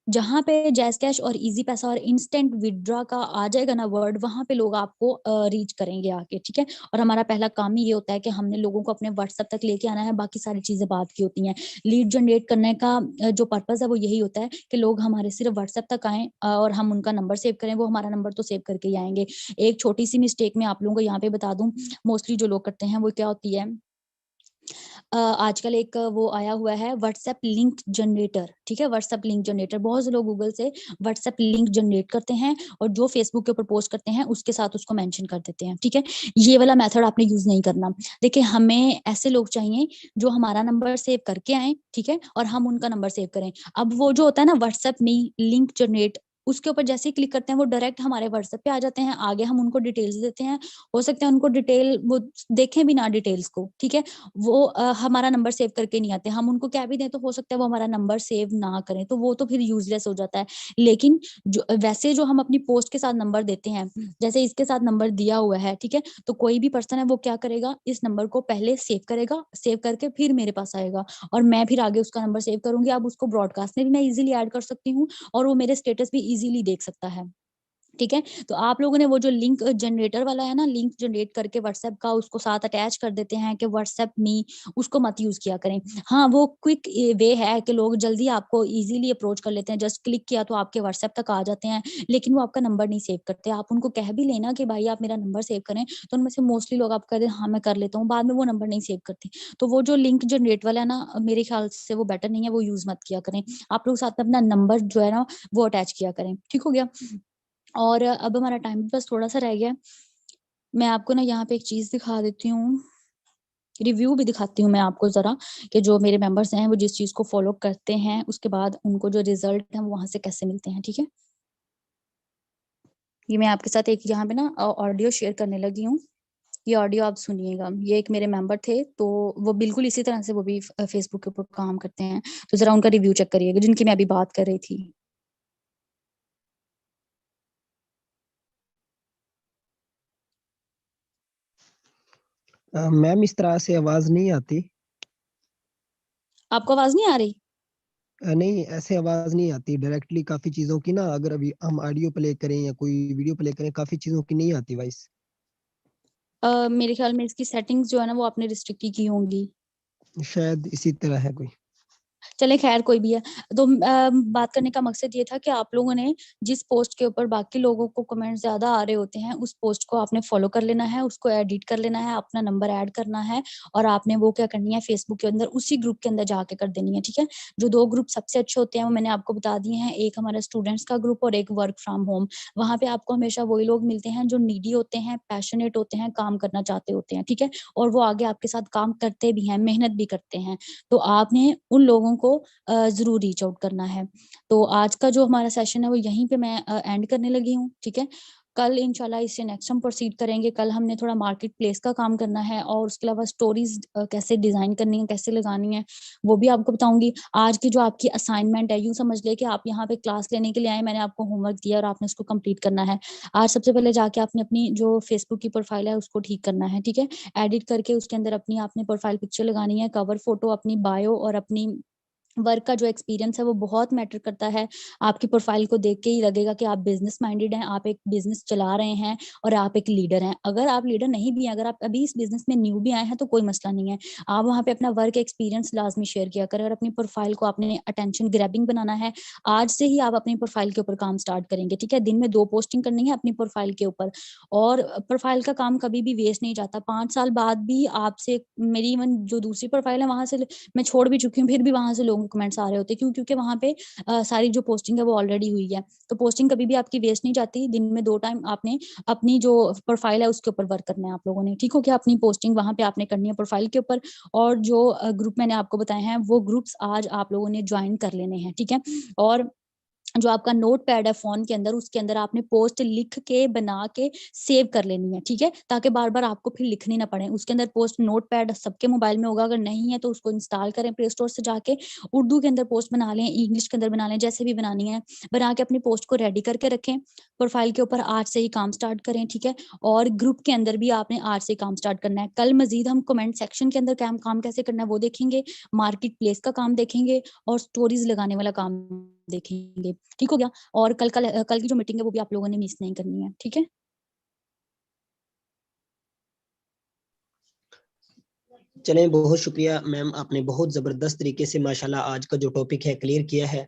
जहां पे जैस कैश और इजी पैसा और इंस्टेंट विड्रॉ का आ जाएगा ना वर्ड, वहां पे लोग आपको रीच करेंगे आके, ठीक है। और हमारा पहला काम ही ये होता है कि हमने लोगों को अपने व्हाट्सएप तक लेके आना है, बाकी सारी चीजें बात की होती हैं। लीड जनरेट करने का जो पर्पज है वो यही होता है कि लोग हमारे सिर्फ व्हाट्सएप तक आए और हम उनका नंबर सेव करें। वो हमारा नंबर तो सेव करके ही आएंगे। एक छोटी सी मिस्टेक मैं आप लोगों को यहाँ पे बता दूं, मोस्टली जो लोग करते हैं वो क्या होती है, आजकल एक वो आया हुआ है व्हाट्सएप लिंक जनरेटर, ठीक है। व्हाट्सएप लिंक जनरेटर, बहुत से लोग गूगल से व्हाट्सएप लिंक जनरेट करते हैं और जो फेसबुक के ऊपर पोस्ट करते हैं उसके साथ उसको मेंशन कर देते हैं, ठीक है। ये वाला मेथड आपने यूज नहीं करना। देखिए, हमें ऐसे लोग चाहिए जो हमारा नंबर सेव करके आए, ठीक है, और हम उनका नंबर सेव करें। अब वो जो होता है ना व्हाट्सएप में लिंक जनरेट, उसके ऊपर जैसे ही क्लिक करते हैं वो डायरेक्ट हमारे व्हाट्सएप पे आ जाते हैं। आगे हम उनको डिटेल्स देते हैं, हो सकता है उनको डिटेल वो देखें भी ना डिटेल्स को, ठीक है। वो हमारा नंबर सेव करके नहीं आते। हम उनको क्या भी दें तो हो सकता है वो हमारा नंबर सेव ना करें, तो वो तो फिर यूजलेस हो जाता है। लेकिन जो वैसे जो हम अपनी पोस्ट के साथ नंबर देते हैं, जैसे इसके साथ नंबर दिया हुआ है, ठीक है, तो कोई भी पर्सन है वो क्या करेगा, इस नंबर को पहले सेव करेगा, सेव करके फिर मेरे पास आएगा और मैं फिर आगे उसका नंबर सेव करूंगी। अब उसको ब्रॉडकास्ट में भी मैं इजीली ऐड कर सकती हूँ और वो मेरे स्टेटस भी इजीली देख सकता है, ठीक है। तो आप लोगों ने वो जो लिंक जनरेटर वाला है ना, लिंक जनरेट करके व्हाट्सएप का उसको साथ अटैच कर देते हैं कि व्हाट्सएप मी, उसको मत यूज किया करें। हाँ, वो क्विक वे है कि लोग जल्दी आपको इजीली अप्रोच कर लेते हैं, जस्ट क्लिक किया तो आपके व्हाट्सएप तक आ जाते हैं, लेकिन वो आपका नंबर नहीं सेव करते। आप उनको कह भी लेना कि भाई आप मेरा नंबर सेव करें, तो उनमें से मोस्टली लोग आप कहते हैं हाँ मैं कर लेता हूँ, बाद में वो नंबर नहीं सेव करते। तो वो जो लिंक जनरेट वाला है ना, मेरे ख्याल से वो बेटर नहीं है, वो यूज मत किया करें। आप लोग साथ में अपना नंबर जो है ना वो अटैच किया करें, ठीक हो गया। और अब हमारा टाइम बस थोड़ा सा रह गया। मैं आपको ना यहाँ पे एक चीज दिखा देती हूँ, रिव्यू भी दिखाती हूँ मैं आपको जरा, कि जो मेरे मेंबर्स हैं वो जिस चीज को फॉलो करते हैं उसके बाद उनको जो रिजल्ट है वो वहां से कैसे मिलते हैं, ठीक है। ये मैं आपके साथ एक यहाँ पे ना ऑडियो शेयर करने लगी हूँ। ये ऑडियो आप सुनिएगा। ये एक मेरे मेंबर थे, तो वो बिल्कुल इसी तरह से वो भी फेसबुक के ऊपर काम करते हैं, तो जरा उनका रिव्यू चेक करिएगा जिनकी मैं अभी बात कर रही थी। मैम इस तरह से आवाज नहीं आती। आपको आवाज नहीं आ रही? नहीं, ऐसे आवाज नहीं आती डायरेक्टली काफी चीजों की ना, अगर अभी हम ऑडियो प्ले करें या कोई वीडियो प्ले करें, काफी चीजों की नहीं आती वॉइस। मेरे ख्याल में इसकी सेटिंग्स जो है ना वो आपने रिस्ट्रिक्ट की होंगी। शायद इसी तरह है कोई। चले खैर कोई भी है। तो बात करने का मकसद ये था कि आप लोगों ने जिस पोस्ट के ऊपर बाकी लोगों को कमेंट ज्यादा आ रहे होते हैं उस पोस्ट को आपने फॉलो कर लेना है, उसको एडिट कर लेना है, अपना नंबर ऐड करना है और आपने वो क्या करनी है, फेसबुक के अंदर उसी ग्रुप के अंदर जाके कर देनी है। ठीक है। जो दो ग्रुप सबसे अच्छे होते हैं वो मैंने आपको बता दिए हैं, एक हमारा स्टूडेंट्स का ग्रुप और एक वर्क फ्रॉम होम। वहां पे आपको हमेशा वही लोग मिलते हैं जो नीडी होते हैं, पैशनेट होते हैं, काम करना चाहते होते हैं। ठीक है। और वो आगे आपके साथ काम करते भी हैं, मेहनत भी करते हैं। तो आपने उन लोगों को जरूर रीच आउट करना है। तो आज का जो हमारा सेशन है वो यहीं पे मैं एंड करने लगी हूँ। ठीक है। कल इंशाल्लाह इससे नेक्स्ट हम प्रोसीड करेंगे। कल हमने थोड़ा मार्केट प्लेस का काम करना है और उसके अलावा स्टोरीज कैसे डिजाइन करनी है, कैसे लगानी है, वो भी आपको बताऊंगी। आज की जो आपकी असाइनमेंट है, यूं समझ ले कि आप यहाँ पे क्लास लेने के लिए आए, मैंने आपको होमवर्क दिया और आपने उसको कंप्लीट करना है। आज सबसे पहले जाके आपने अपनी जो फेसबुक की प्रोफाइल है उसको ठीक करना है। ठीक है। एडिट करके उसके अंदर अपनी आपने प्रोफाइल पिक्चर लगानी है, कवर फोटो, अपनी बायो और अपनी वर्क का जो एक्सपीरियंस है वो बहुत मैटर करता है। आपकी प्रोफाइल को देख के ही लगेगा कि आप बिजनेस माइंडेड हैं, आप एक बिजनेस चला रहे हैं और आप एक लीडर हैं। अगर आप लीडर नहीं भी हैं, अगर आप अभी इस बिजनेस में न्यू भी आए हैं तो कोई मसला नहीं है। आप वहां पे अपना वर्क एक्सपीरियंस लाजमी शेयर किया करें और अपनी प्रोफाइल को आपने अटेंशन ग्रैबिंग बनाना है। आज से ही आप अपनी प्रोफाइल के ऊपर काम स्टार्ट करेंगे। ठीक है। दिन में 2 पोस्टिंग करनी है अपनी प्रोफाइल के ऊपर। और प्रोफाइल का काम कभी भी वेस्ट नहीं जाता। 5 साल बाद भी आपसे मेरी इवन जो दूसरी प्रोफाइल है वहां से मैं छोड़ भी चुकी हूँ, फिर भी वहां से लोगों के कमेंट्स आ रहे होते हैं। क्यों? क्योंकि वहां पे सारी जो पोस्टिंग है वो ऑलरेडी हुई है। तो पोस्टिंग कभी भी आपकी वेस्ट नहीं जाती। दिन में 2 टाइम आपने अपनी जो प्रोफाइल है उसके ऊपर वर्क करना है आप लोगों ने। ठीक हो गया? अपनी पोस्टिंग वहां पे आपने करनी है प्रोफाइल के ऊपर। और जो ग्रुप मैंने आपको बताए हैं वो ग्रुप्स आज आप लोगों ने ज्वाइन कर लेने हैं। ठीक है। और जो आपका नोट पैड है फोन के अंदर, उसके अंदर आपने पोस्ट लिख के बना के सेव कर लेनी है। ठीक है। ताकि बार बार आपको फिर लिखनी ना पड़े। उसके अंदर पोस्ट नोट पैड सबके मोबाइल में होगा, अगर नहीं है तो उसको इंस्टॉल करें प्ले स्टोर से जाके। उर्दू के अंदर पोस्ट बना लें, इंग्लिश के अंदर बना लें, जैसे भी बनानी है बना के अपनी पोस्ट को रेडी करके रखें। प्रोफाइल के ऊपर आज से ही काम स्टार्ट करें। ठीक है। और ग्रुप के अंदर भी आपने आज से काम स्टार्ट करना है। कल मजीद हम कमेंट सेक्शन के अंदर काम कैसे करना है वो देखेंगे, मार्केट प्लेस का काम देखेंगे और स्टोरीज लगाने वाला काम देखेंगे। ठीक हो गया? और कल की जो मीटिंग है वो भी आप लोगों ने मिस नहीं करनी है। ठीक है। चलें, बहुत शुक्रिया मैम, आपने बहुत ज़बरदस्त तरीके से माशाल्लाह आज का जो टॉपिक है क्लियर किया है।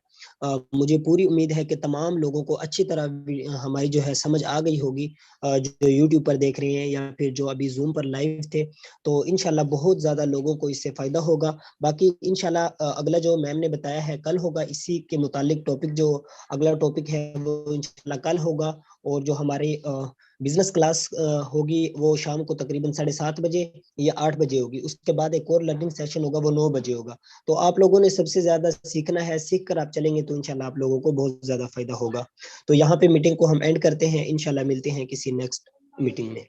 मुझे पूरी उम्मीद है कि तमाम लोगों को अच्छी तरह हमारी जो है समझ आ गई होगी, जो यूट्यूब पर देख रहे हैं या फिर जो अभी जूम पर लाइव थे। तो इंशाल्लाह बहुत ज़्यादा लोगों को इससे फ़ायदा होगा। बाकी इंशाल्लाह अगला जो मैम ने बताया है कल होगा, इसी के मुतालिक टॉपिक जो अगला टॉपिक है वो इंशाल्लाह कल होगा। और जो हमारी बिजनेस क्लास होगी वो शाम को तकरीबन 7:30 बजे या 8 बजे होगी। उसके बाद एक और लर्निंग सेशन होगा, वो 9 बजे होगा। तो आप लोगों ने सबसे ज्यादा सीखना है, सीख कर आप चलेंगे तो इंशाल्लाह आप लोगों को बहुत ज्यादा फायदा होगा। तो यहाँ पे मीटिंग को हम एंड करते हैं, इंशाल्लाह मिलते हैं किसी नेक्स्ट मीटिंग में।